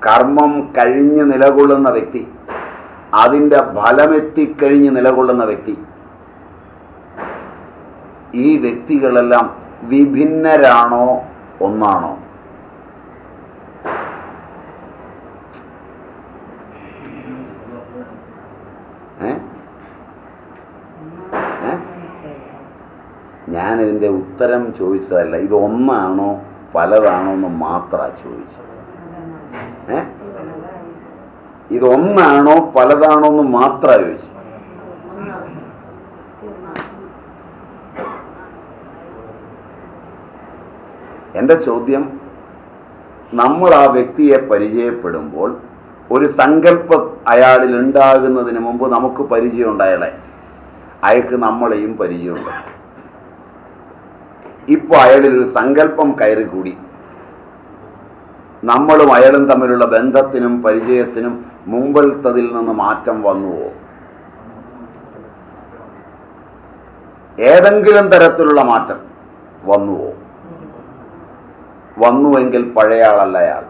കർമ്മം കഴിഞ്ഞ് നിലകൊള്ളുന്ന വ്യക്തി, അതിൻ്റെ ഫലമെത്തിക്കഴിഞ്ഞ് നിലകൊള്ളുന്ന വ്യക്തി, ഈ വ്യക്തികളെല്ലാം വിഭിന്നരാണോ ഒന്നാണോ? ഞാനിതിൻ്റെ ഉത്തരം ചോദിച്ചതല്ല, ഇതൊന്നാണോ പലതാണോ എന്ന് മാത്രമാണ് ചോദിച്ചത്. ഇതൊന്നാണോ പലതാണോ എന്ന് മാത്രമാണ് ചോദിച്ചത്. എൻ്റെ ചോദ്യം, നമ്മൾ ആ വ്യക്തിയെ പരിചയപ്പെടുമ്പോൾ ഒരു സങ്കല്പം അയാളിൽ ഉണ്ടാകുന്നതിന് മുമ്പ് നമുക്ക് പരിചയമുണ്ട് അയാളെ, അയാൾക്ക് നമ്മളെയും പരിചയമുണ്ട്. ഇപ്പൊ അയാളിൽ ഒരു സങ്കല്പം കയറിക്കൂടി, നമ്മളും അയാളും തമ്മിലുള്ള ബന്ധത്തിനും പരിചയത്തിനും മുമ്പിലത്തതിൽ നിന്ന് മാറ്റം വന്നുവോ? ഏതെങ്കിലും തരത്തിലുള്ള മാറ്റം വന്നുവോ? വന്നുവെങ്കിൽ പഴയ ആളല്ല അയാൾ.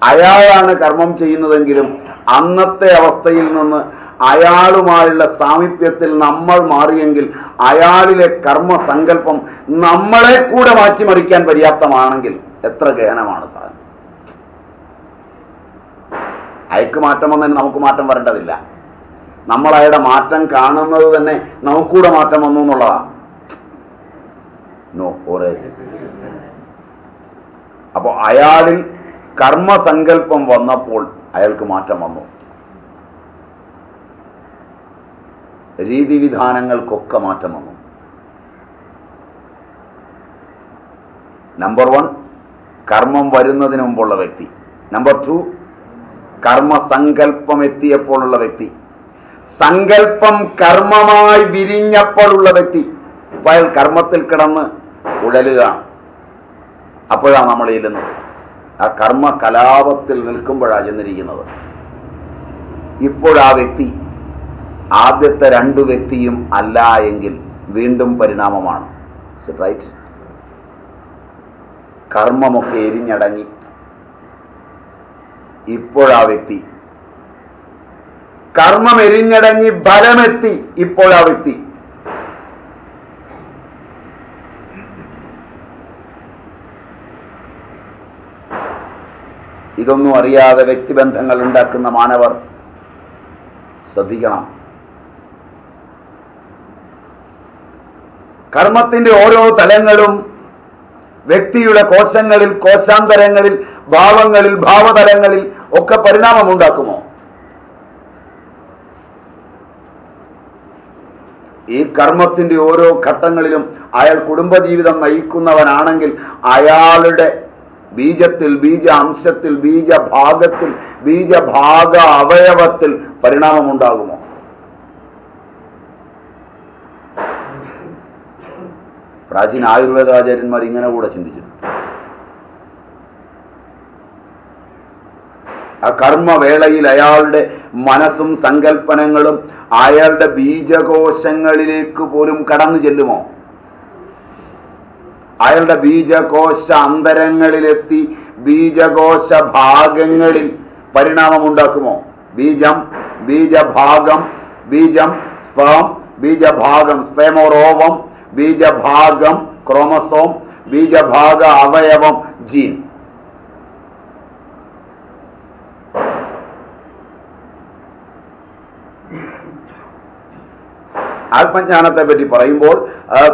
അയാളാണ് കർമ്മം ചെയ്യുന്നതെങ്കിലും അന്നത്തെ അവസ്ഥയിൽ നിന്ന് അയാളുമായുള്ള സാമീപ്യത്തിൽ നമ്മൾ മാറിയെങ്കിൽ അയാളിലെ കർമ്മസങ്കല്പം നമ്മളെ കൂടെ മാറ്റിമറിക്കാൻ പര്യാപ്തമാണെങ്കിൽ എത്ര ഗഹനമാണ് സാധനം. അയക്ക് മാറ്റം വന്നതിന് നമുക്ക് മാറ്റം വരേണ്ടതില്ല. നമ്മൾ അയാളുടെ മാറ്റം കാണുന്നത് തന്നെ നമുക്കൂടെ മാറ്റം വന്നു എന്നുള്ളതാണ്. അപ്പോ അയാളിൽ കർമ്മസങ്കല്പം വന്നപ്പോൾ അയാൾക്ക് മാറ്റം വന്നു. രീതിവിധാനങ്ങൾക്കൊക്കെ മാറ്റം വന്നു. നമ്പർ 1 കർമ്മം വരുന്നതിന് മുമ്പുള്ള വ്യക്തി. നമ്പർ 2 കർമ്മസങ്കല്പം എത്തിയപ്പോഴുള്ള വ്യക്തി. സങ്കല്പം കർമ്മമായി വിരിഞ്ഞപ്പോഴുള്ള വ്യക്തി. അപ്പോൾ അയാൾ കർമ്മത്തിൽ കിടന്ന് ഉഴലുകയാണ്. അപ്പോഴാണ് നമ്മൾ ചെല്ലുന്നത്. ആ കർമ്മ കലാപത്തിൽ നിൽക്കുമ്പോഴാണ് ചെന്നിരിക്കുന്നത്. ഇപ്പോഴാ വ്യക്തി ആദ്യത്തെ 2 വ്യക്തിയും അല്ല എങ്കിൽ വീണ്ടും പരിണാമമാണ്. റൈറ്റ്? കർമ്മമൊക്കെ എരിഞ്ഞടങ്ങി ഇപ്പോഴാ വ്യക്തി. കർമ്മം എരിഞ്ഞടങ്ങി ഫലമെത്തി ഇപ്പോഴാ വ്യക്തി. ഇതൊന്നും അറിയാതെ വ്യക്തിബന്ധങ്ങൾ ഉണ്ടാക്കുന്ന മാനവർ ശ്രദ്ധിക്കണം. കർമ്മത്തിന്റെ ഓരോ തലങ്ങളും വ്യക്തിയുടെ കോശങ്ങളിൽ, കോശാന്തരങ്ങളിൽ, ഭാവങ്ങളിൽ, ഭാവതലങ്ങളിൽ ഒക്കെ പരിണാമമുണ്ടാക്കുമോ? ഈ കർമ്മത്തിന്റെ ഓരോ ഘട്ടങ്ങളിലും അയാൾ കുടുംബജീവിതം നയിക്കുന്നവനാണെങ്കിൽ അയാളുടെ ബീജത്തിൽ, ബീജ അംശത്തിൽ, ബീജഭാഗത്തിൽ, ബീജഭാഗ അവയവത്തിൽ പരിണാമമുണ്ടാകുമോ? പ്രാചീന ആയുർവേദാചാര്യന്മാർ ഇങ്ങനെ കൂടെ ചിന്തിച്ചിട്ടുണ്ട്. ആ കർമ്മവേളയിൽ അയാളുടെ മനസ്സും സങ്കല്പനങ്ങളും അയാളുടെ ബീജകോശങ്ങളിലേക്ക് പോലും കടന്നു ചെല്ലുമോ? അയാളുടെ ബീജകോശ അന്തരങ്ങളിലെത്തി ബീജകോശ ഭാഗങ്ങളിൽ പരിണാമമുണ്ടാക്കുമോ? ബീജം, ബീജഭാഗം, ബീജം സ്പേം, ബീജഭാഗം സ്പേമോറോവം, ബീജഭാഗം ക്രോമസോം, ബീജഭാഗ അവയവം ജീൻ. ആത്മജ്ഞാനത്തെ പറ്റി പറയുമ്പോൾ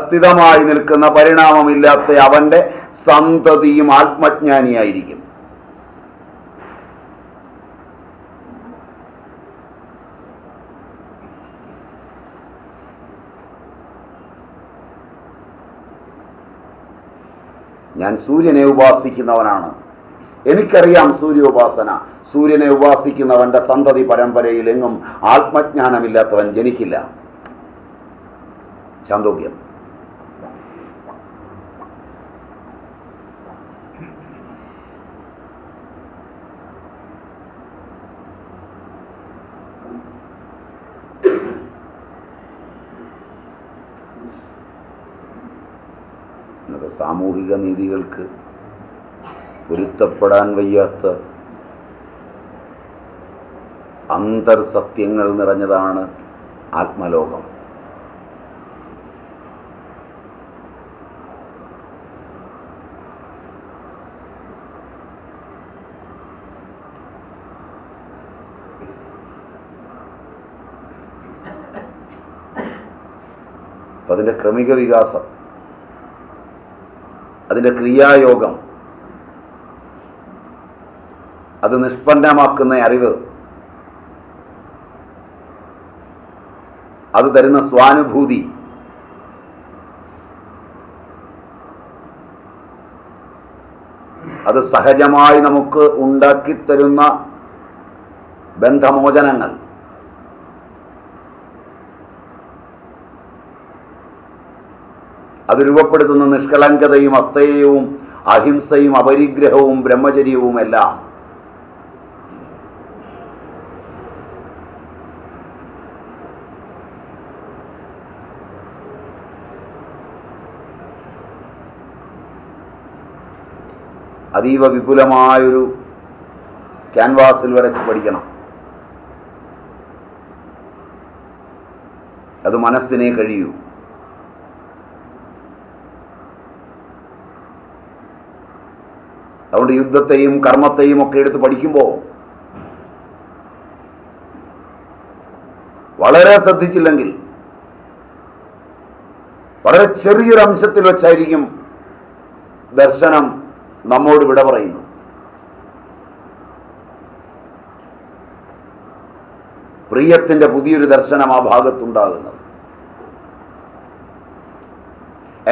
സ്ഥിതമായി നിൽക്കുന്ന പരിണാമമില്ലാത്ത അവന്റെ സന്തതിയും ആത്മജ്ഞാനിയായിരിക്കും. ഞാൻ സൂര്യനെ ഉപാസിക്കുന്നവനാണ്, എനിക്കറിയാം സൂര്യോപാസന. സൂര്യനെ ഉപാസിക്കുന്നവന്റെ സന്തതി പരമ്പരയിൽ എങ്ങും ആത്മജ്ഞാനമില്ലാത്തവൻ ജനിക്കില്ല. ചാന്തോക്യം. സാമൂഹിക നീതികൾക്ക് പൊരുത്തപ്പെടാൻ വയ്യാത്ത അന്തർസത്യങ്ങൾ നിറഞ്ഞതാണ് ആത്മലോകം. അതിന്റെ ക്രമിക വികാസം, അതിന്റെ ക്രിയായോഗം, അത് നിഷ്പന്നമാക്കുന്ന അറിവ്, അത് തരുന്ന സ്വാനുഭൂതി, അത് സഹജമായി നമുക്ക് ഉണ്ടാക്കിത്തരുന്ന ബന്ധമോചനങ്ങൾ, അത് രൂപപ്പെടുത്തുന്ന നിഷ്കളങ്കതയും അസ്തേയവും അഹിംസയും അപരിഗ്രഹവും ബ്രഹ്മചര്യവും എല്ലാം അതീവ വിപുലമായൊരു ക്യാൻവാസിൽ വരച്ച് പഠിക്കണം. അത് മനസ്സിനെ കഴിയൂ. അതുകൊണ്ട് യുദ്ധത്തെയും കർമ്മത്തെയും ഒക്കെ എടുത്ത് പഠിക്കുമ്പോൾ വളരെ ശ്രദ്ധിച്ചില്ലെങ്കിൽ വളരെ ചെറിയൊരു അംശത്തിൽ വെച്ചായിരിക്കും ദർശനം നമ്മോട് വിട പറയുന്നു. പ്രിയത്തിന്റെ പുതിയൊരു ദർശനം ആ ഭാഗത്തുണ്ടാകുന്നത്.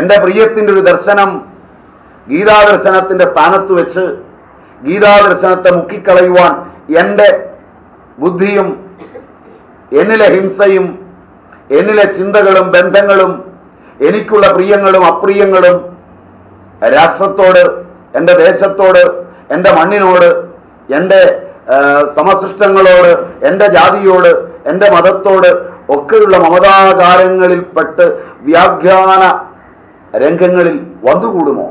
എന്റെ പ്രിയത്തിന്റെ ഒരു ദർശനം ഗീതാദർശനത്തിന്റെ സ്ഥാനത്ത് വെച്ച് ഗീതാദർശനത്തെ മുക്കിക്കളയുവാൻ എന്റെ ബുദ്ധിയും എന്നിലെ ഹിംസയും എന്നിലെ ചിന്തകളും ബന്ധങ്ങളും എനിക്കുള്ള പ്രിയങ്ങളും അപ്രിയങ്ങളും രാഷ്ട്രത്തോട്, എന്റെ ദേശത്തോട്, എന്റെ മണ്ണിനോട്, എന്റെ സമസൃഷ്ടങ്ങളോട്, എന്റെ ജാതിയോട്, എന്റെ മതത്തോട് ഒക്കെയുള്ള മമതാകാരങ്ങളിൽപ്പെട്ട് വ്യാഖ്യാന രംഗങ്ങളിൽ വന്നുകൂടുമോ?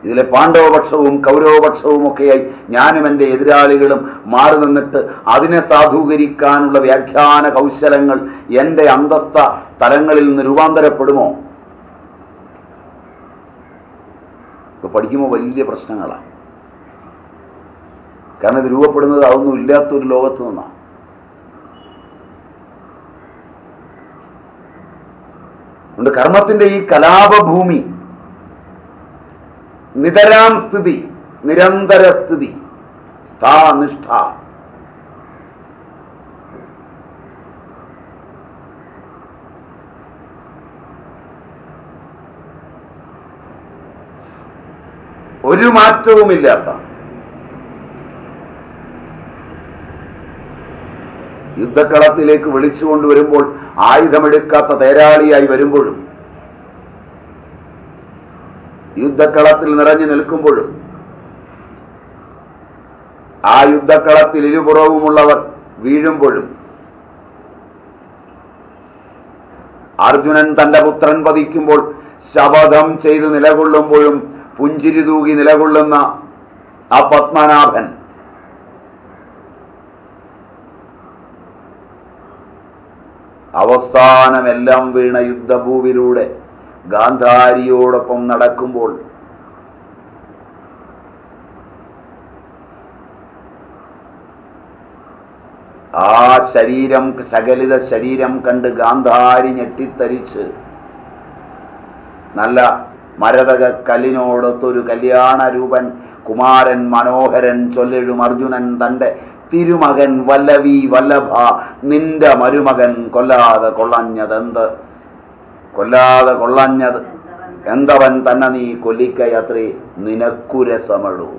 ഇതിലെ പാണ്ഡവപക്ഷവും കൗരവപക്ഷവും ഒക്കെയായി ഞാനും എൻ്റെ എതിരാളികളും മാറി നിന്നിട്ട് അതിനെ സാധൂകരിക്കാനുള്ള വ്യാഖ്യാന കൗശലങ്ങൾ എൻ്റെ അന്തസ്ഥ തലങ്ങളിൽ നിന്ന് രൂപാന്തരപ്പെടുമോ? ഇത് പഠിക്കുമ്പോൾ വലിയ പ്രശ്നങ്ങളാണ്. കാരണം ഇത് രൂപപ്പെടുന്നത് അതൊന്നും ഇല്ലാത്തൊരു ലോകത്ത് നിന്നാണ്. അതുകൊണ്ട് കർമ്മത്തിന്റെ ഈ കലാപഭൂമി, നിതരാം സ്ഥിതി, നിരന്തര സ്ഥിതി, നിഷ്ഠ, ഒരു മാറ്റവുമില്ലാത്ത, യുദ്ധക്കളത്തിലേക്ക് വിളിച്ചുകൊണ്ടുവരുമ്പോൾ ആയുധമെടുക്കാത്ത തേരാളിയായി വരുമ്പോഴും, യുദ്ധക്കളത്തിൽ നിറഞ്ഞു നിൽക്കുമ്പോഴും, ആ യുദ്ധക്കളത്തിൽ ഇരുപുറവുമുള്ളവർ വീഴുമ്പോഴും, അർജുനൻ തന്റെ പുത്രൻ വധിക്കുമ്പോൾ ശപഥം ചെയ്ത് നിലകൊള്ളുമ്പോഴും പുഞ്ചിരി തൂകി നിലകൊള്ളുന്ന ആ പത്മനാഭൻ അവസാനമെല്ലാം വീണ യുദ്ധഭൂവിലൂടെ ഗാന്ധാരിയോടൊപ്പം നടക്കുമ്പോൾ ആ ശരീരം, സകലിത ശരീരം കണ്ട് ഗാന്ധാരി ഞെട്ടിത്തരിച്ച് നല്ല മരതക കല്ലിനോടൊത്തൊരു കല്യാണരൂപൻ കുമാരൻ മനോഹരൻ ചൊല്ലിടും അർജുനൻ തന്റെ തിരുമകൻ വല്ലവി വല്ലഭ, നിന്റെ മരുമകൻ കൊല്ലാതെ കൊള്ളഞ്ഞത് എന്തവൻ തന്നെ നീ കൊല്ലിക്കയത്രേ നിനക്കുരസമഴു.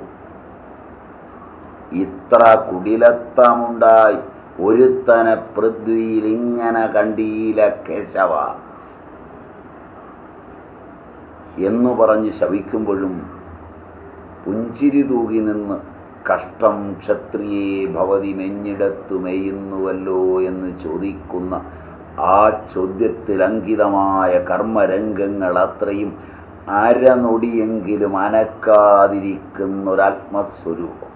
ഇത്ര കുടിലത്തമുണ്ടായി ഒരുത്തനെ പൃഥ്വിയിൽ ഇങ്ങനെ കണ്ടീല കേശവ എന്നു പറഞ്ഞ് ശപിക്കുമ്പോഴും പുഞ്ചിരി തൂകി നിന്ന് കഷ്ടം ക്ഷത്രിയേ ഭവതി മെഞ്ഞിടത്തു മെയ്യുന്നുവല്ലോ എന്ന് ചോദിക്കുന്ന ആ ചോദ്യത്തിൽ അങ്കിതമായ കർമ്മരംഗങ്ങൾ അത്രയും അരനൊടിയെങ്കിലും അനക്കാതിരിക്കുന്ന ഒരാത്മസ്വരൂപം.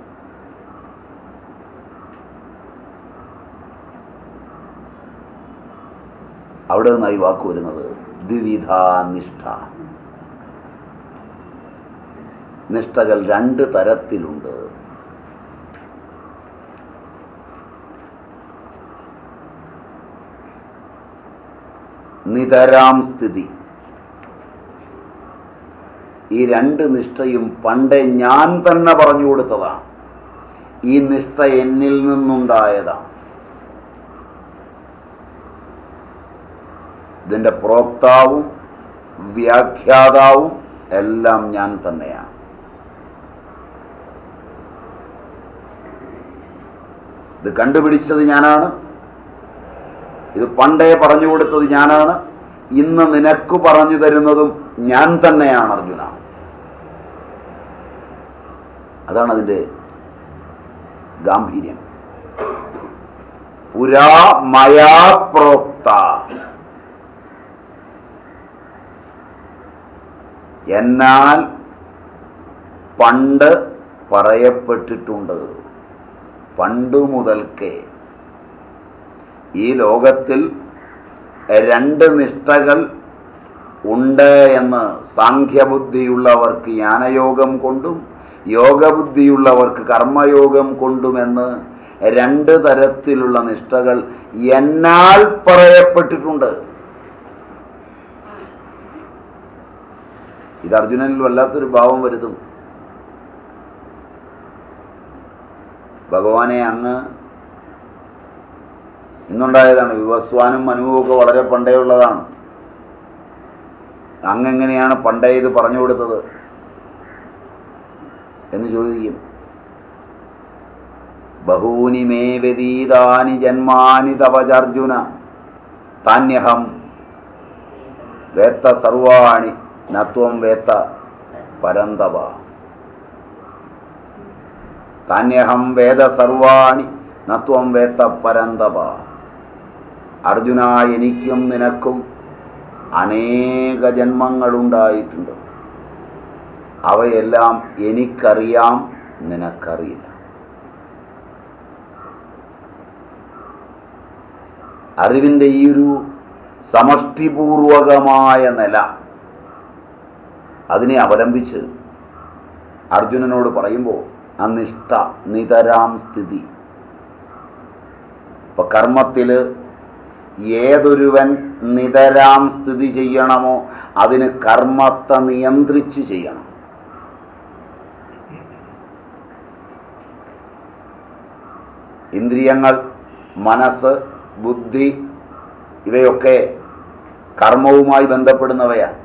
അവിടെ നിന്നായി വാക്ക് വരുന്നത് ദ്വിവിധാ നിഷ്ഠ. നിഷ്ഠകൾ രണ്ട് തരത്തിലുണ്ട്. നിതരാം സ്ഥിതി. ഈ രണ്ട് നിഷ്ഠയും പണ്ടേ ഞാൻ തന്നെ പറഞ്ഞു കൊടുത്തതാണ്. ഈ നിഷ്ഠ എന്നിൽ നിന്നുണ്ടായതാണ്. ഇതിന്റെ പ്രോക്താവും വ്യാഖ്യാതാവും എല്ലാം ഞാൻ തന്നെയാണ്. ഇത് കണ്ടുപിടിച്ചത് ഞാനാണ്. ഇത് പണ്ടേ പറഞ്ഞു കൊടുത്തത് ഞാനാണ്. ഇന്ന് നിനക്ക് പറഞ്ഞു തരുന്നതും ഞാൻ തന്നെയാണ് അർജുന. അതാണ് അതിന്റെ ഗാംഭീര്യം. പുരാ മയാ പ്രോക്ത, എന്നാൽ പണ്ട് പറയപ്പെട്ടിട്ടുണ്ട്. പണ്ടു മുതൽക്കേ ഈ ലോകത്തിൽ രണ്ട് നിഷ്ഠകൾ ഉണ്ട് എന്ന് സാഖ്യബുദ്ധിയുള്ളവർക്ക് ജ്ഞാനയോഗം കൊണ്ടും യോഗബുദ്ധിയുള്ളവർക്ക് കർമ്മയോഗം കൊണ്ടുമെന്ന് രണ്ട് തരത്തിലുള്ള നിഷ്ഠകൾ എന്നാൽ പറയപ്പെട്ടിട്ടുണ്ട്. ഇത് അർജുനനിൽ വല്ലാത്തൊരു ഭാവം വരുത്തും. ഭഗവാനെ, അങ്ങ് ഇന്നുണ്ടായതാണ്. വിവസ്വാനും മനുവും ഒക്കെ വളരെ പണ്ടേ ഉള്ളതാണ്. അങ്ങെങ്ങനെയാണ് പണ്ടേ ഇത് പറഞ്ഞു കൊടുത്തത് എന്ന് ചോദിക്കും. ബഹൂനി മേ വ്യതീതാനി ജന്മാനി തപചർജുന താന്യഹം വേത്ത സർവാണി നത്വം വേത്ത പരന്തപ. താന്യഹം വേദ സർവാണി നത്വം വേത്ത പരന്തപ. അർജുന, എനിക്കും നിനക്കും അനേക ജന്മങ്ങളുണ്ടായിട്ടുണ്ട്. അവയെല്ലാം എനിക്കറിയാം, നിനക്കറിയില്ല. അറിവിൻ്റെ ഈ ഒരു സമഷ്ടിപൂർവകമായ നില, അതിനെ അവലംബിച്ച് അർജുനനോട് പറയുമ്പോൾ അനിഷ്ട നിതരാം സ്ഥിതി. ഇപ്പൊ കർമ്മത്തില് ഏതൊരുവൻ നിതരാം സ്ഥിതി ചെയ്യണമോ അതിന് കർമ്മത്തെ നിയന്ത്രിച്ച് ചെയ്യണം. ഇന്ദ്രിയങ്ങൾ, മനസ്സ്, ബുദ്ധി ഇവയൊക്കെ കർമ്മവുമായി ബന്ധപ്പെടുന്നവയാണ്.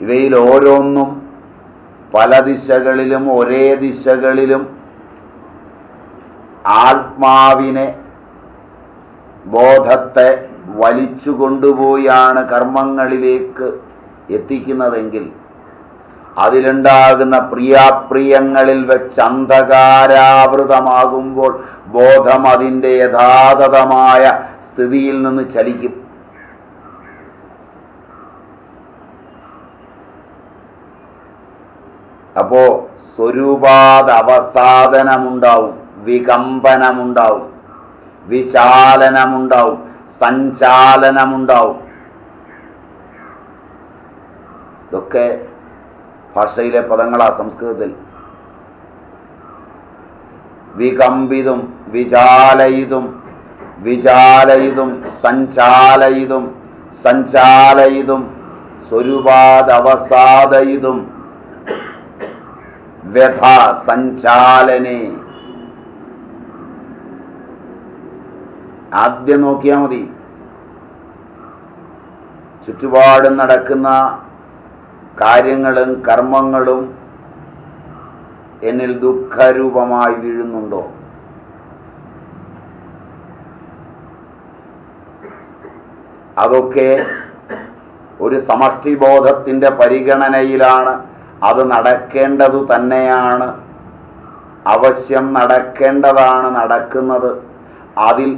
ഇവയിൽ ഓരോന്നും പല ദിശകളിലും ഒരേ ദിശകളിലും ആത്മാവിനെ, ബോധത്തെ വലിച്ചു കൊണ്ടുപോയാണ് കർമ്മങ്ങളിലേക്ക് എത്തിക്കുന്നതെങ്കിൽ അതിലുണ്ടാകുന്ന പ്രിയാപ്രിയങ്ങളിൽ വെച്ച് അന്ധകാരാവൃതമാകുമ്പോൾ ബോധം അതിൻ്റെ യഥാതഥമായ സ്ഥിതിയിൽ നിന്ന് ചലിക്കും. അപ്പോ സ്വരൂപാദവസാദനമുണ്ടാവും, വികമ്പനമുണ്ടാവും, വിചാലനമുണ്ടാവും, സഞ്ചാലനമുണ്ടാവും. ഇതൊക്കെ ഭാഷയിലെ പദങ്ങളാ. സംസ്കൃതത്തിൽ വികമ്പിതും വിചാലയിതും വിചാലയിതും സഞ്ചാലയിതും സഞ്ചാലയിതും സ്വരൂപാദവസാദയിതും വ്യഥ സഞ്ചാലനേ. ആദ്യം നോക്കിയാൽ മതി, ചുറ്റുപാടും നടക്കുന്ന കാര്യങ്ങളും കർമ്മങ്ങളും എന്നിൽ ദുഃഖരൂപമായി വീഴുന്നുണ്ടോ? അതൊക്കെ ഒരു സമഷ്ടിബോധത്തിന്റെ പരിഗണനയിലാണ്. അത് നടക്കേണ്ടതു തന്നെയാണ്, അവശ്യം നടക്കേണ്ടതാണ് നടക്കുന്നത്. അതിൽ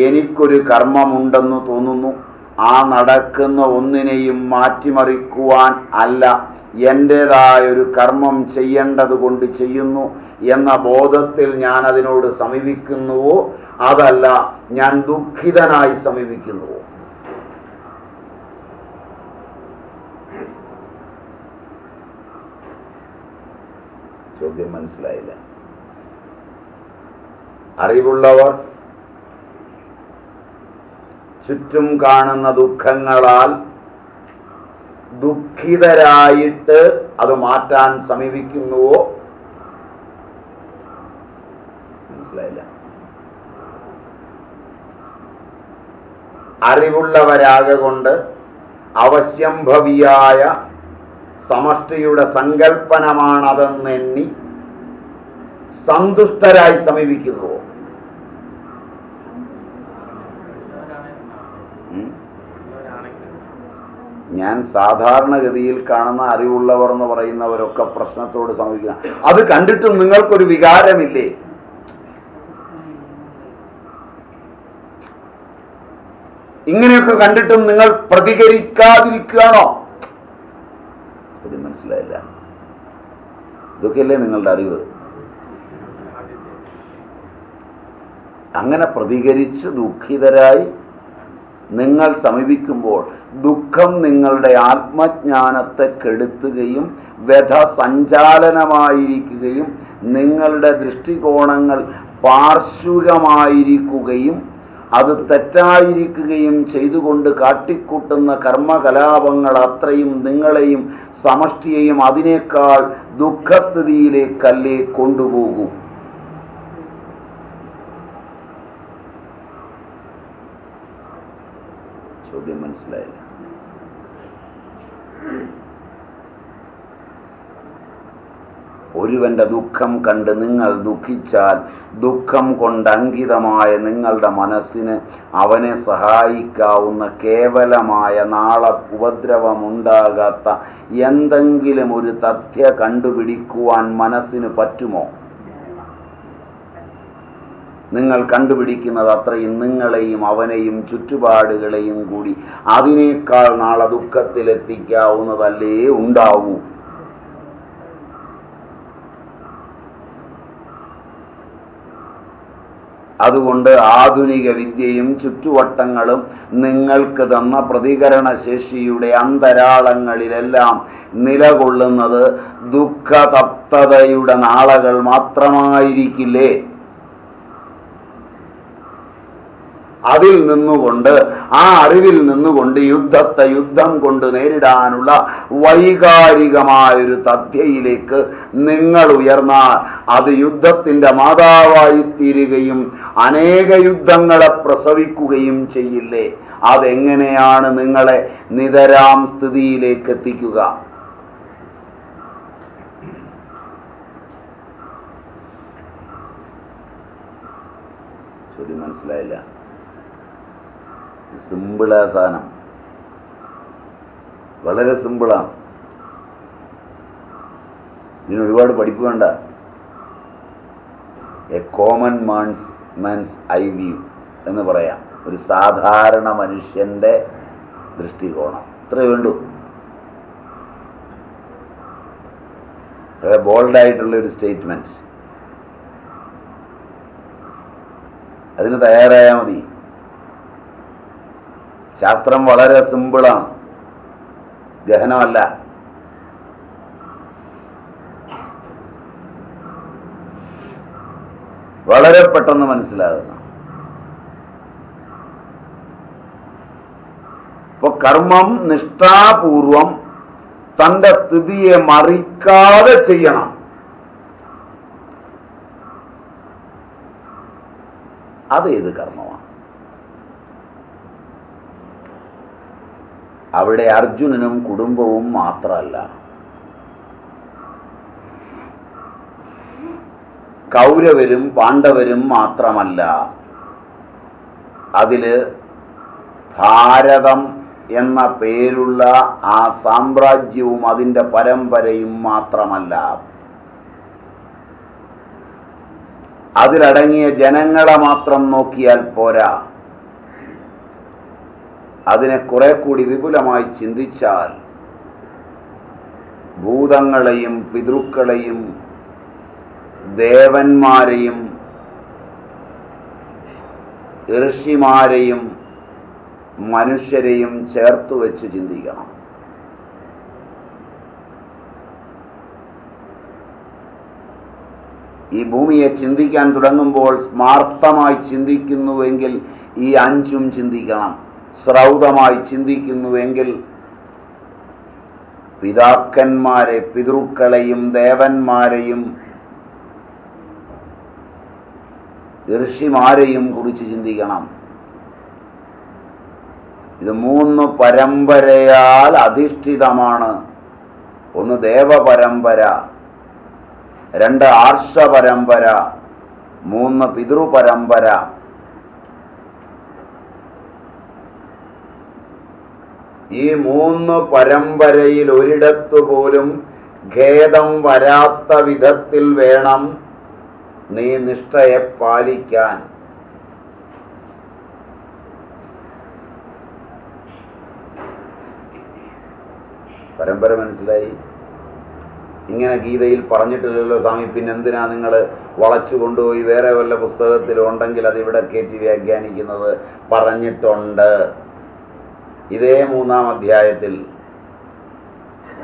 എനിക്കൊരു കർമ്മമുണ്ടെന്ന് തോന്നുന്നു. ആ നടക്കുന്ന ഒന്നിനെയും മാറ്റിമറിക്കുവാൻ അല്ല, എൻ്റെതായൊരു കർമ്മം ചെയ്യേണ്ടത് കൊണ്ട് ചെയ്യുന്നു എന്ന ബോധത്തിൽ ഞാൻ അതിനോട് സമീപിക്കുന്നുവോ, അതല്ല ഞാൻ ദുഃഖിതനായി സമീപിക്കുന്നുവോ? ചോദ്യം മനസ്സിലായില്ല. അറിവുള്ളവർ ചുറ്റും കാണുന്ന ദുഃഖങ്ങളാൽ ദുഃഖിതരായിട്ട് അത് മാറ്റാൻ സമീപിക്കുന്നുവോ? മനസ്സിലായില്ല. അറിവുള്ളവരാകൊണ്ട് അവശ്യംഭവിയായ സമഷ്ടിയുടെ സങ്കല്പനമാണതെന്നെണ്ണി സന്തുഷ്ടരായി സമീപിക്കുന്നുവോ? ഞാൻ സാധാരണഗതിയിൽ കാണുന്ന അറിവുള്ളവർ എന്ന് പറയുന്നവരൊക്കെ പ്രശ്നത്തോട് സമീപിക്കുന്ന, അത് കണ്ടിട്ടും നിങ്ങൾക്കൊരു വികാരമില്ലേ? ഇങ്ങനെയൊക്കെ കണ്ടിട്ടും നിങ്ങൾ പ്രതികരിക്കാതിരിക്കുകയാണോ? അത് മനസ്സിലായില്ല. ഇതൊക്കെയല്ലേ നിങ്ങളുടെ അറിവ്. അങ്ങനെ പ്രതികരിച്ച് ദുഃഖിതരായി നിങ്ങൾ സമീപിക്കുമ്പോൾ ദുഃഖം നിങ്ങളുടെ ആത്മജ്ഞാനത്തെ കെടുത്തുകയും വ്യഥ സഞ്ചാലനമായിരിക്കുകയും നിങ്ങളുടെ ദൃഷ്ടികോണങ്ങൾ പാർശ്വികമായിരിക്കുകയും അത് തെറ്റായിരിക്കുകയും ചെയ്തുകൊണ്ട് കാട്ടിക്കൂട്ടുന്ന കർമ്മകലാപങ്ങൾ അത്രയും നിങ്ങളെയും സമഷ്ടിയെയും അതിനേക്കാൾ ദുഃഖസ്ഥിതിയിലേക്കല്ലേ കൊണ്ടുപോകൂ? ചോദ്യം മനസ്സിലായില്ല. ഒരുവന്റെ ദുഃഖം കണ്ട് നിങ്ങൾ ദുഃഖിച്ചാൽ ദുഃഖം കൊണ്ട് അങ്കിതമായ നിങ്ങളുടെ മനസ്സിന് അവനെ സഹായിക്കാവുന്ന കേവലമായ നാളെ ഉപദ്രവമുണ്ടാകാത്ത എന്തെങ്കിലും ഒരു തഥ്യ കണ്ടുപിടിക്കുവാൻ മനസ്സിന് പറ്റുമോ? നിങ്ങൾ കണ്ടുപിടിക്കുന്നത് അത്രയും നിങ്ങളെയും അവനെയും ചുറ്റുപാടുകളെയും കൂടി അതിനേക്കാൾ നാളെ ദുഃഖത്തിലെത്തിക്കാവുന്നതല്ലേ ഉണ്ടാവൂ? അതുകൊണ്ട് ആധുനിക വിദ്യയും ചുറ്റുവട്ടങ്ങളും നിങ്ങൾക്ക് തന്ന പ്രതികരണ ശേഷിയുടെ അന്തരാളങ്ങളിലെല്ലാം നിലകൊള്ളുന്നത് ദുഃഖതപ്തതയുടെ നാളകൾ മാത്രമായിരിക്കില്ലേ? അതിൽ നിന്നുകൊണ്ട്, ആ അറിവിൽ നിന്നുകൊണ്ട് യുദ്ധത്തെ യുദ്ധം കൊണ്ട് നേരിടാനുള്ള വൈകാരികമായൊരു തഥ്യയിലേക്ക് നിങ്ങൾ ഉയർന്നാൽ അത് യുദ്ധത്തിന്റെ മാതാവായിത്തീരുകയും അനേക യുദ്ധങ്ങളെ പ്രസവിക്കുകയും ചെയ്യില്ലേ? അതെങ്ങനെയാണ് നിങ്ങളെ നിതരാം സ്ഥിതിയിലേക്ക് എത്തിക്കുക? ചോദ്യം മനസ്സിലായില്ല. സിമ്പിളാ സാധനം, വളരെ സിമ്പിളാണ്. ഇതിന് ഒരുപാട് പഠിപ്പ് വേണ്ട. A common man's eye view എന്ന് പറയാം, ഒരു സാധാരണ മനുഷ്യന്റെ ദൃഷ്ടികോണം. ഇത്രയേ വേണ്ടൂ. വളരെ ബോൾഡായിട്ടുള്ള ഒരു സ്റ്റേറ്റ്മെന്റ്. അതിന് തയ്യാറായാൽ മതി. ശാസ്ത്രം വളരെ സിമ്പിളാണ്, ഗഹനമല്ല. വളരെ പെട്ടെന്ന് മനസ്സിലാകുന്ന. ഇപ്പൊ കർമ്മം നിഷ്ഠാപൂർവം തന്റെ സ്ഥിതിയെ മറിക്കാതെ ചെയ്യണം. അതേത് കർമ്മമാണ്? അവിടെ അർജുനനും കുടുംബവും മാത്രമല്ല, കൗരവരും പാണ്ഡവരും മാത്രമല്ല, അതില് ഭാരതം എന്ന പേരുള്ള ആ സാമ്രാജ്യവും അതിന്റെ പരമ്പരയും മാത്രമല്ല, അതിലടങ്ങിയ ജനങ്ങളെ മാത്രം നോക്കിയാൽ പോരാ. അതിനെ കുറെ കൂടി വിപുലമായി ചിന്തിച്ചാൽ ഭൂതങ്ങളെയും പിതൃക്കളെയും ദേവന്മാരെയും ഋഷിമാരെയും മനുഷ്യരെയും ചേർത്തു വെച്ച് ചിന്തിക്കണം. ഈ ഭൂമിയെ ചിന്തിക്കാൻ തുടങ്ങുമ്പോൾ സ്മാർത്ഥമായി ചിന്തിക്കുന്നുവെങ്കിൽ ഈ അഞ്ചും ചിന്തിക്കണം. ശ്രൗതമായി ചിന്തിക്കുന്നുവെങ്കിൽ പിതാക്കന്മാരെ, പിതൃക്കളെയും ദേവന്മാരെയും ഋഷിമാരെയും കുറിച്ച് ചിന്തിക്കണം. ഇത് മൂന്ന് പരമ്പരയാൽ അധിഷ്ഠിതമാണ്. ഒന്ന് ദേവപരമ്പര, രണ്ട് ആർഷ പരമ്പര, മൂന്ന് പിതൃപരമ്പര. ഈ മൂന്ന് പരമ്പരയിൽ ഒരിടത്തു പോലും ഖേദം വരാത്ത വിധത്തിൽ വേണം നീ നിഷ്ഠയെ പാലിക്കാൻ. പരമ്പര മനസ്സിലായി? ഇങ്ങനെ ഗീതയിൽ പറഞ്ഞിട്ടില്ലല്ലോ സ്വാമി, പിന്നെന്തിനാ നിങ്ങൾ വളച്ചു കൊണ്ടുപോയി വേറെ വല്ല പുസ്തകത്തിലും ഉണ്ടെങ്കിൽ അത് ഇവിടെ കയറ്റി വ്യാഖ്യാനിക്കുന്നത്? പറഞ്ഞിട്ടുണ്ട്. ഇതേ 3-ാം അധ്യായത്തിൽ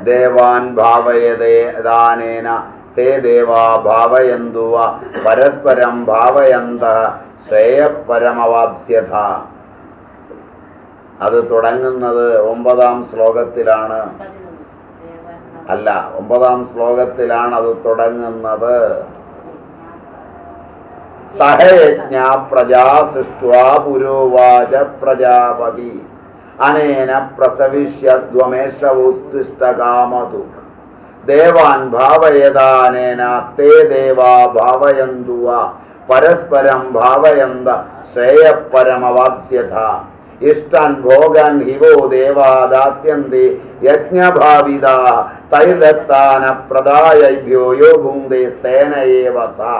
ദേവാൻ ഭാവയതേന തേ ദേവാ ഭാവയന്തുവ പരസ്പരം ഭാവയന്ത ശ്രേയപരമവാപ്സ്യഥ. അത് തുടങ്ങുന്നത് 9-ാം ശ്ലോകത്തിലാണ്. അല്ല, 9-ാം ശ്ലോകത്തിലാണ് അത് തുടങ്ങുന്നത്. സഹയജ്ഞ പ്രജാ സൃഷ്ട്വാ പുരോവാച പ്രജാപതി അനേന പ്രസവിഷ്യധ്വമേഷവുസ്തിഷ്ടകാമധു ദേവാൻ ഭാവയതാനേന തേ ദേവാ ഭാവയന്തുവ പരസ്പരം ഭാവയന്ത ശ്രേയപരമവാപ്സ്യഥ ഇഷ്ടാൻ ഭോഗാൻ ഹിവോ ദേവാ ദാസ്യന്തി യജ്ഞഭാവിതാ തൈർദത്താന പ്രദായഭ്യോ യോ ഭുങ്ക്തേ സ്തേന ഏവ സാ.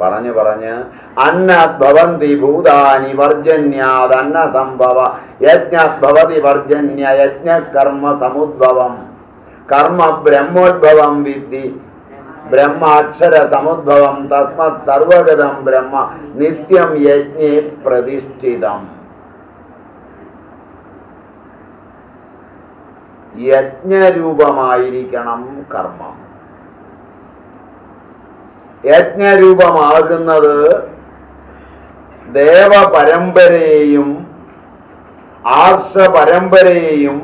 പറഞ്ഞ് അന്നാത് ഭവന്തി ഭൂതാനി വർജന്യാത് അന്ന സംഭവ യജ്ഞാത് ഭവതി വർജന്യ യജ്ഞകർമ്മ സമുദ്ഭവം കർമ്മ ബ്രഹ്മോദ്ഭവം വിദ്ധി ബ്രഹ്മാക്ഷര സമുദ്ഭവം തസ്മത് സർവഗതം ബ്രഹ്മ നിത്യം യജ്ഞേ പ്രതിഷ്ഠിതം. യജ്ഞരൂപമായിരിക്കണം കർമ്മം. യജ്ഞരൂപമാകുന്നത് ദേവപരമ്പരയെയും ആർഷ പരമ്പരയെയും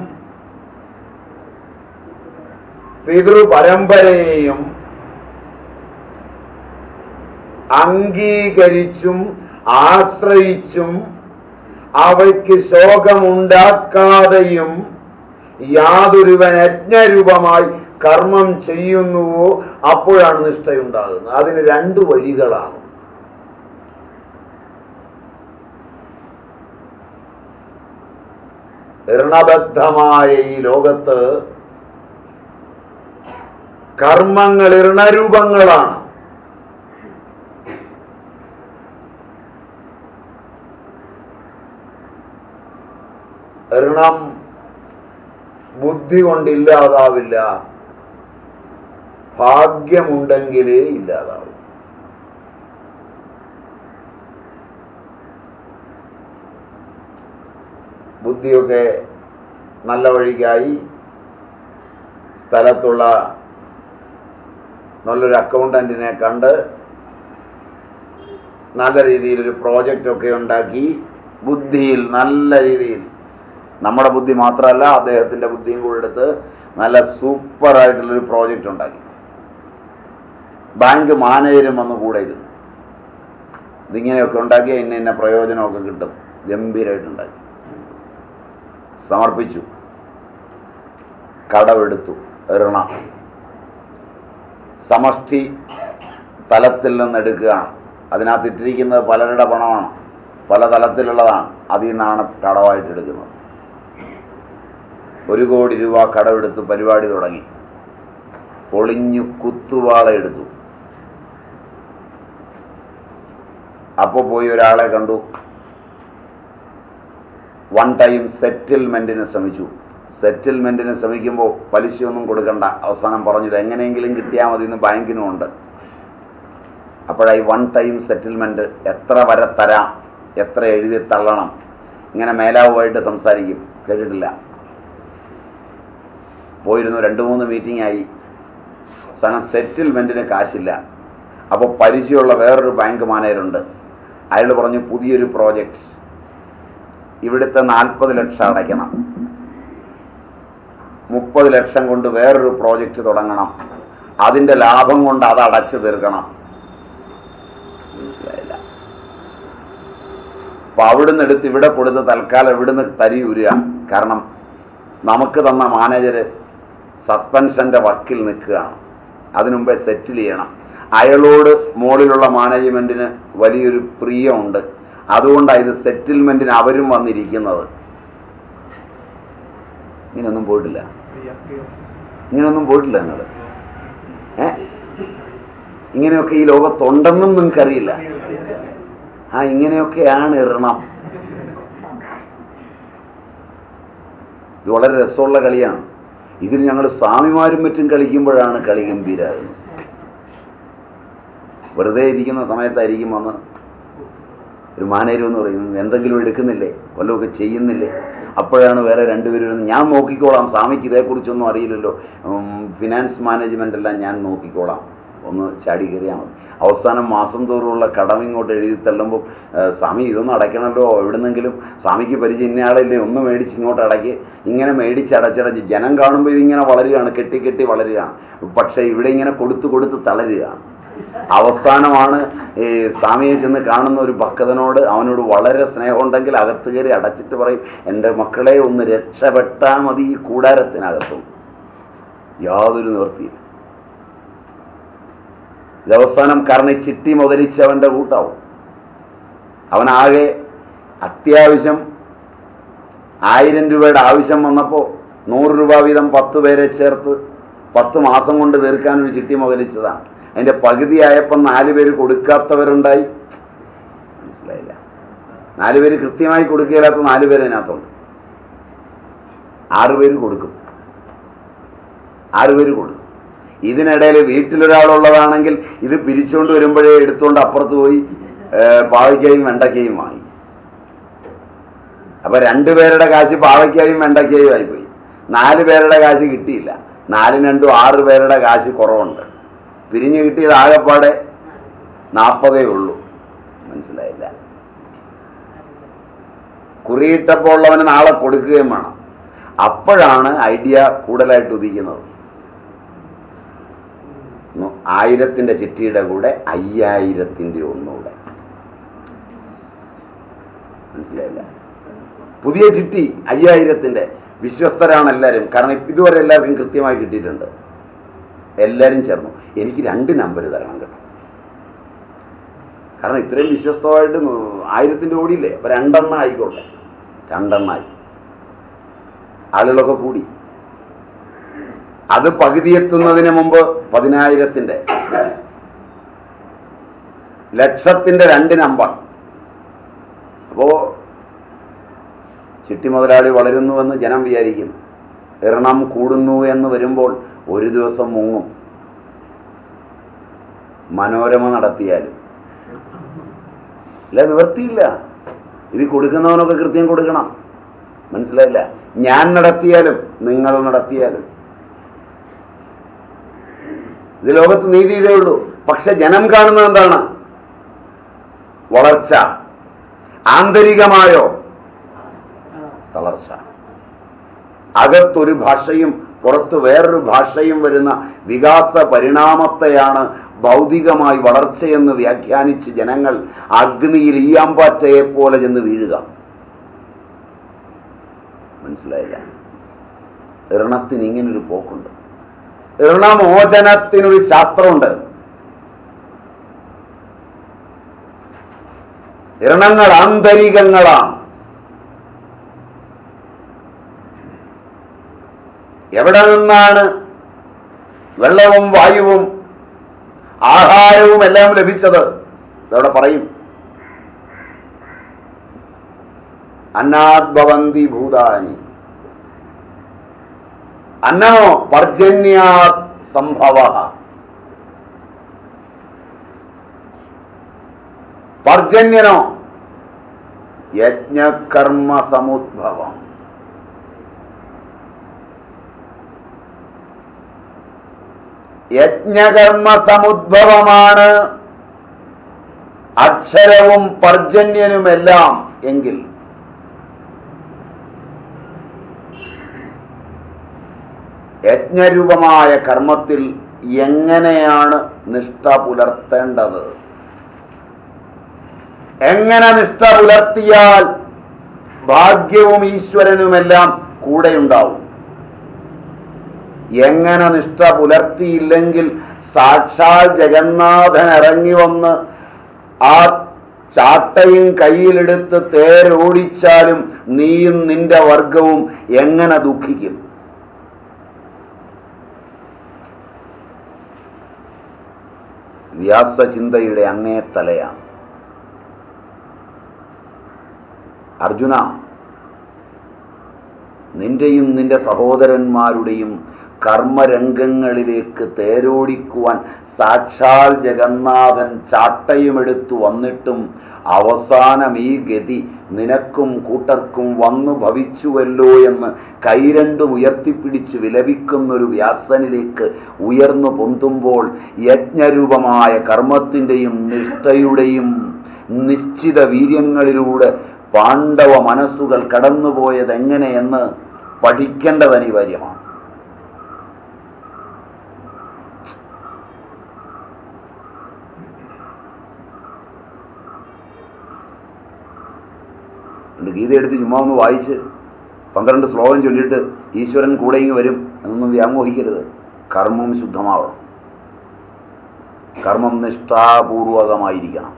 പിതൃപരമ്പരയെയും അംഗീകരിച്ചും ആശ്രയിച്ചും അവയ്ക്ക് ശോകമുണ്ടാക്കാതെയും യാതൊരുവൻ യജ്ഞരൂപമായി കർമ്മം ചെയ്യുന്നുവോ അപ്പോഴാണ് നിഷ്ഠയുണ്ടാകുന്നത്. അതിന് 2 വഴികളാണ്. ഋണബദ്ധമായ ഈ ലോകത്ത് കർമ്മങ്ങൾ ഋണരൂപങ്ങളാണ്. ഋണം ബുദ്ധി കൊണ്ടില്ലാതാവില്ല, ഭാഗ്യമുണ്ടെങ്കിലേ ഇല്ലാതാവും. ബുദ്ധിയൊക്കെ നല്ല വഴിക്കായി സ്ഥലത്തുള്ള നല്ലൊരു അക്കൗണ്ടന്റിനെ കണ്ട് നല്ല രീതിയിലൊരു പ്രോജക്റ്റൊക്കെ ഉണ്ടാക്കി ബുദ്ധിയിൽ നല്ല രീതിയിൽ, നമ്മുടെ ബുദ്ധി മാത്രമല്ല അദ്ദേഹത്തിൻ്റെ ബുദ്ധിയും കൂടെ എടുത്ത് നല്ല സൂപ്പറായിട്ടുള്ളൊരു പ്രോജക്റ്റ് ഉണ്ടാക്കി. ബാങ്ക് മാനേജരും വന്ന് കൂടെ ഇരുന്നു. ഇതിങ്ങനെയൊക്കെ ഉണ്ടാക്കിയാൽ ഇന്ന പ്രയോജനമൊക്കെ കിട്ടും. ഗംഭീരമായിട്ടുണ്ടാക്കി, സമർപ്പിച്ചു, കടമെടുത്തു. ഋണം സമഷ്ടി തലത്തിൽ നിന്ന് എടുക്കുകയാണ്. അതിനകത്ത് ഇട്ടിരിക്കുന്നത് പലരുടെ പണമാണ്, പല തലത്തിലുള്ളതാണ്. അതിൽ നിന്നാണ് കടമായിട്ട് എടുക്കുന്നത്. 1 കോടി രൂപ കടമെടുത്ത് പരിപാടി തുടങ്ങി. പൊളിഞ്ഞു കുത്തുവാള എടുത്തു. അപ്പോൾ പോയി ഒരാളെ കണ്ടു. 1 ടൈം സെറ്റിൽമെന്റിന് ശ്രമിച്ചു. സെറ്റിൽമെന്റിന് ശ്രമിക്കുമ്പോൾ പലിശയൊന്നും കൊടുക്കണ്ട. അവസാനം പറഞ്ഞു ഇത് എങ്ങനെയെങ്കിലും കിട്ടിയാൽ മതി എന്ന് ബാങ്കിനും ഉണ്ട്. അപ്പോഴായി 1 ടൈം സെറ്റിൽമെന്റ്, എത്ര വരെ തരാം, എത്ര എഴുതി തള്ളണം, ഇങ്ങനെ മേലാവുമായിട്ട് സംസാരിക്കും. കേട്ടിട്ടില്ല. പോയിരുന്നു. 2-3 മീറ്റിംഗ് ആയി. അവസാനം സെറ്റിൽമെന്റിന് കാശില്ല. അപ്പോൾ പരിചയമുള്ള വേറൊരു ബാങ്ക് മാനേജറുണ്ട്. അയാൾ പറഞ്ഞു പുതിയൊരു പ്രോജക്റ്റ്, ഇവിടുത്തെ 40 ലക്ഷം അടയ്ക്കണം, 30 ലക്ഷം കൊണ്ട് വേറൊരു പ്രോജക്റ്റ് തുടങ്ങണം, അതിന്റെ ലാഭം കൊണ്ട് അത് അടച്ചു തീർക്കണം. മനസ്സിലായില്ല. അപ്പൊ അവിടുന്ന് എടുത്ത് ഇവിടെ കൊടുത്ത് തൽക്കാലം ഇവിടുന്ന് തരിയൂരുക. കാരണം നമുക്ക് തന്ന മാനേജര് സസ്പെൻഷന്റെ വക്കിൽ നിൽക്കുകയാണ്. അതിനുമുമ്പേ സെറ്റിൽ ചെയ്യണം. അയാളോട് മുകളിലുള്ള മാനേജ്മെന്റിന് വലിയൊരു പ്രിയമുണ്ട്. അതുകൊണ്ടാണ് ഇത് സെറ്റിൽമെന്റിന് അവരും വന്നിരിക്കുന്നത്. ഇങ്ങനെയൊന്നും പോയിട്ടില്ല, ഇങ്ങനെയൊന്നും പോയിട്ടില്ല നിങ്ങൾ. ഇങ്ങനെയൊക്കെ ഈ ലോകത്തുണ്ടെന്നും നിങ്ങൾക്കറിയില്ല. ഇങ്ങനെയൊക്കെയാണ് ഋണം. ഇത് വളരെ രസമുള്ള കളിയാണ്. ഇതിൽ ഞങ്ങൾ സ്വാമിമാരും മറ്റും കളിക്കുമ്പോഴാണ് കളി ഗംഭീരാകുന്നത്. വെറുതെ ഇരിക്കുന്ന സമയത്തായിരിക്കും വന്ന് ഒരു മാനേജർ എന്ന് പറയുന്നത് എന്തെങ്കിലും എടുക്കുന്നില്ലേ, വല്ലതൊക്കെ ചെയ്യുന്നില്ലേ. അപ്പോഴാണ് വേറെ 2 പേരും ഞാൻ നോക്കിക്കോളാം, സ്വാമിക്ക് ഇതേക്കുറിച്ചൊന്നും അറിയില്ലല്ലോ, ഫിനാൻസ് മാനേജ്മെന്റ് എല്ലാം ഞാൻ നോക്കിക്കോളാം, ഒന്ന് ചാടി കയറിയാൽ മതി. അവസാനം മാസം തോറുമുള്ള കടം ഇങ്ങോട്ട് എഴുതി തള്ളുമ്പോൾ സ്വാമി ഇതൊന്നും അടയ്ക്കണമല്ലോ, എവിടുന്നെങ്കിലും സ്വാമിക്ക് പരിചയം ഇന്നയാളില്ലേ, ഒന്ന് മേടിച്ച് ഇങ്ങോട്ട് അടയ്ക്ക്. ഇങ്ങനെ മേടിച്ചടച്ചടച്ച് ജനം കാണുമ്പോൾ ഇതിങ്ങനെ വളരുകയാണ്, കെട്ടി കെട്ടി വളരുകയാണ്. പക്ഷേ ഇവിടെ ഇങ്ങനെ കൊടുത്ത് കൊടുത്ത് തളരുകയാണ്. അവസാനമാണ് ഈ സ്വാമിയെ ചെന്ന് കാണുന്ന ഒരു ഭക്തനോട്, അവനോട് വളരെ സ്നേഹമുണ്ടെങ്കിൽ അകത്ത് കയറി അടച്ചിട്ട് പറയും, എൻ്റെ മക്കളെ ഒന്ന് രക്ഷപ്പെട്ടാൽ മതി ഈ കൂടാരത്തിനകത്തും. യാതൊരു നിവൃത്തിയില്ല. ഇതവസാനം കാരണം ചിട്ടി മുതലിച്ചവന്റെ കൂട്ടാവും. അവനാകെ അത്യാവശ്യം 1000 രൂപയുടെ ആവശ്യം വന്നപ്പോൾ 100 രൂപ വീതം 10 പേരെ ചേർത്ത് 10 മാസം കൊണ്ട് തീർക്കാൻ ഒരു ചിട്ടി മുതലിച്ചതാണ്. അതിന്റെ പകുതിയായപ്പോൾ 4 പേര് കൊടുക്കാത്തവരുണ്ടായി. മനസ്സിലായില്ല. 4 പേര് കൃത്യമായി കൊടുക്കുകയില്ലാത്ത 4 പേര് അതിനകത്തുണ്ട്. 6 പേര് കൊടുക്കും. 6 പേര് കൊടുക്കും. ഇതിനിടയിൽ വീട്ടിലൊരാളുള്ളതാണെങ്കിൽ ഇത് പിരിച്ചുകൊണ്ട് വരുമ്പോഴേ എടുത്തുകൊണ്ട് അപ്പുറത്ത് പോയി പാവയ്ക്കായും വെണ്ടയ്ക്കയും വാങ്ങി. അപ്പൊ 2 പേരുടെ കാശ് പാവയ്ക്കായും വെണ്ടയ്ക്കായും ആയിപ്പോയി. 4 പേരുടെ കാശ് കിട്ടിയില്ല. 4 2 6 പേരുടെ കാശ് കുറവുണ്ട്. പിരിഞ്ഞു കിട്ടിയത് ആകെപ്പാടെ 40 ഉള്ളൂ. മനസ്സിലായില്ല. കുറിയിട്ടപ്പോൾ ഉള്ളവന് നാളെ കൊടുക്കുകയും വേണം. അപ്പോഴാണ് ഐഡിയ കൂടുതലായിട്ട് ഉദിക്കുന്നത്. 1000ന്റെ ചിട്ടിയുടെ കൂടെ 5000ന്റെ ഒന്നുകൂടെ. മനസ്സിലായില്ല. പുതിയ ചിട്ടി 5000ന്റെ. വിശ്വസ്തരാണ് എല്ലാവരും. കാരണം ഇതുവരെ എല്ലാവർക്കും കൃത്യമായി കിട്ടിയിട്ടുണ്ട്. എല്ലാവരും ചേർന്നു എനിക്ക് 2 നമ്പർ തരണം കേട്ടോ. കാരണം ഇത്രയും വിശ്വസ്തമായിട്ട് 1000ന്റെ ഓടിയില്ലേ, അപ്പൊ 2 എണ്ണം ആയിക്കോട്ടെ. 2 എണ്ണമായി. ആളുകളൊക്കെ കൂടി. അത് പകുതിയെത്തുന്നതിന് മുമ്പ് 10,000-ന്റെ, ലക്ഷത്തിന്റെ 2 നമ്പർ. അപ്പോ ചിട്ടി മുതലാളി വളരുന്നുവെന്ന് ജനം വിചാരിക്കും. എണ്ണം കൂടുന്നു എന്ന് വരുമ്പോൾ ഒരു ദിവസം മുങ്ങും. മനോരമ നടത്തിയാലും ഇല്ല, നിവർത്തിയില്ല. ഇത് കൊടുക്കുന്നവനൊക്കെ കൃത്യം കൊടുക്കണം. മനസ്സിലായില്ല? ഞാൻ നടത്തിയാലും നിങ്ങൾ നടത്തിയാലും ഇത് ലോകത്ത് നീതി ഇതേ ഉള്ളൂ. പക്ഷെ ജനം കാണുന്നത് എന്താണ്? വളർച്ച. ആന്തരികമായോ തളർച്ച. അകത്തൊരു ഭാഷയും പുറത്ത് വേറൊരു ഭാഷയും വരുന്ന വികാസ പരിണാമത്തെയാണ് ഭൗതികമായി വളർച്ചയെന്ന് വ്യാഖ്യാനിച്ച് ജനങ്ങൾ അഗ്നിയിൽ ഈയാമ്പാറ്റയെ പോലെ ചെന്ന് വീഴുക. മനസ്സിലായില്ല? ഋണത്തിന് ഇങ്ങനൊരു പോക്കുണ്ട്. ഋണമോചനത്തിനൊരു ശാസ്ത്രമുണ്ട്. ഋണങ്ങൾ ആന്തരികങ്ങളാണ്. എവിടെ നിന്നാണ് വെള്ളവും വായുവും ആഹാരവും എല്ലാം ലഭിച്ചത്? ഇതവിടെ പറയും. അന്നാദ്ഭവന്തി ഭൂതാനി അന്നമോ പർജന്യാത് സംഭവഃ. പർജന്യനോ യജ്ഞകർമ്മ സമുദ്ഭവം. യജ്ഞകർമ്മ സമുദ്ഭവമാണ് അക്ഷരവും പർജന്യനുമെല്ലാം എങ്കിൽ യജ്ഞരൂപമായ കർമ്മത്തിൽ എങ്ങനെയാണ് നിഷ്ഠ പുലർത്തേണ്ടത്? എങ്ങനെ നിഷ്ഠ പുലർത്തിയാൽ ഭാഗ്യവും ഈശ്വരനുമെല്ലാം കൂടെയുണ്ടാവും? എങ്ങനെ നിഷ്ഠ പുലർത്തിയില്ലെങ്കിൽ സാക്ഷാൽ ജഗന്നാഥൻ ഇറങ്ങി വന്ന് ആ ചാട്ടയും കയ്യിലെടുത്ത് തേരോടിച്ചാലും നീയും നിന്റെ വർഗവും എങ്ങനെ ദുഃഖിക്കും? വ്യാസചിന്തയുടെ അങ്ങേ തലയാണ്. അർജുന, നിന്റെയും നിന്റെ സഹോദരന്മാരുടെയും കർമ്മരംഗങ്ങളിലേക്ക് തേരോടിക്കുവാൻ സാക്ഷാൽ ജഗന്നാഥൻ ചാട്ടയുമെടുത്തു വന്നിട്ടും അവസാനം ഈ ഗതി നിനക്കും കൂട്ടർക്കും വന്നു ഭവിച്ചുവല്ലോ എന്ന് കൈരണ്ടും ഉയർത്തിപ്പിടിച്ച് വിലപിക്കുന്നൊരു വ്യാസനിലേക്ക് ഉയർന്നു പൊന്തുമ്പോൾ യജ്ഞരൂപമായ കർമ്മത്തിൻ്റെയും നിഷ്ഠയുടെയും നിശ്ചിത വീര്യങ്ങളിലൂടെ പാണ്ഡവ മനസ്സുകൾ കടന്നുപോയത് എങ്ങനെയെന്ന് പഠിക്കേണ്ടത് അനിവാര്യമാണ്. ഗീത എടുത്ത് ചുമ്മാ ഒന്ന് വായിച്ച് 12 ശ്ലോകം ചൊല്ലിയിട്ട് ഈശ്വരൻ കൂടെ ഇങ്ങ് വരും എന്നൊന്നും വ്യാമോഹിക്കരുത്. കർമ്മം ശുദ്ധമാവണം. കർമ്മം നിഷ്ഠാപൂർവകമായിരിക്കണം.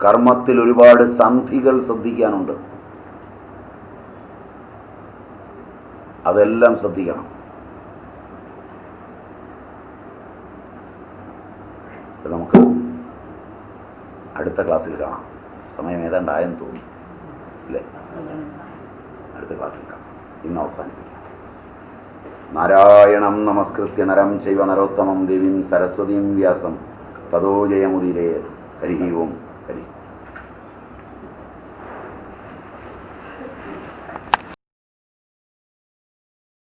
കർമ്മത്തിൽ ഒരുപാട് സന്ധികൾ ശ്രദ്ധിക്കാനുണ്ട്. അതെല്ലാം ശ്രദ്ധിക്കണം. നമുക്ക് അടുത്ത ക്ലാസ്സിൽ കാണാം. സമയം ഏതാണ്ടായെന്ന് തോന്നി അല്ലേ? അടുത്ത ക്ലാസ്സിൽ കാണാം. ഇന്ന് അവസാനിപ്പിക്കാം. നാരായണം നമസ്കൃത്യ നരം ചൈവ നരോത്തമം ദേവീം സരസ്വതീം വ്യാസം തതോ ജയമുദീരേ. ഹരി ഓം. ഹരി.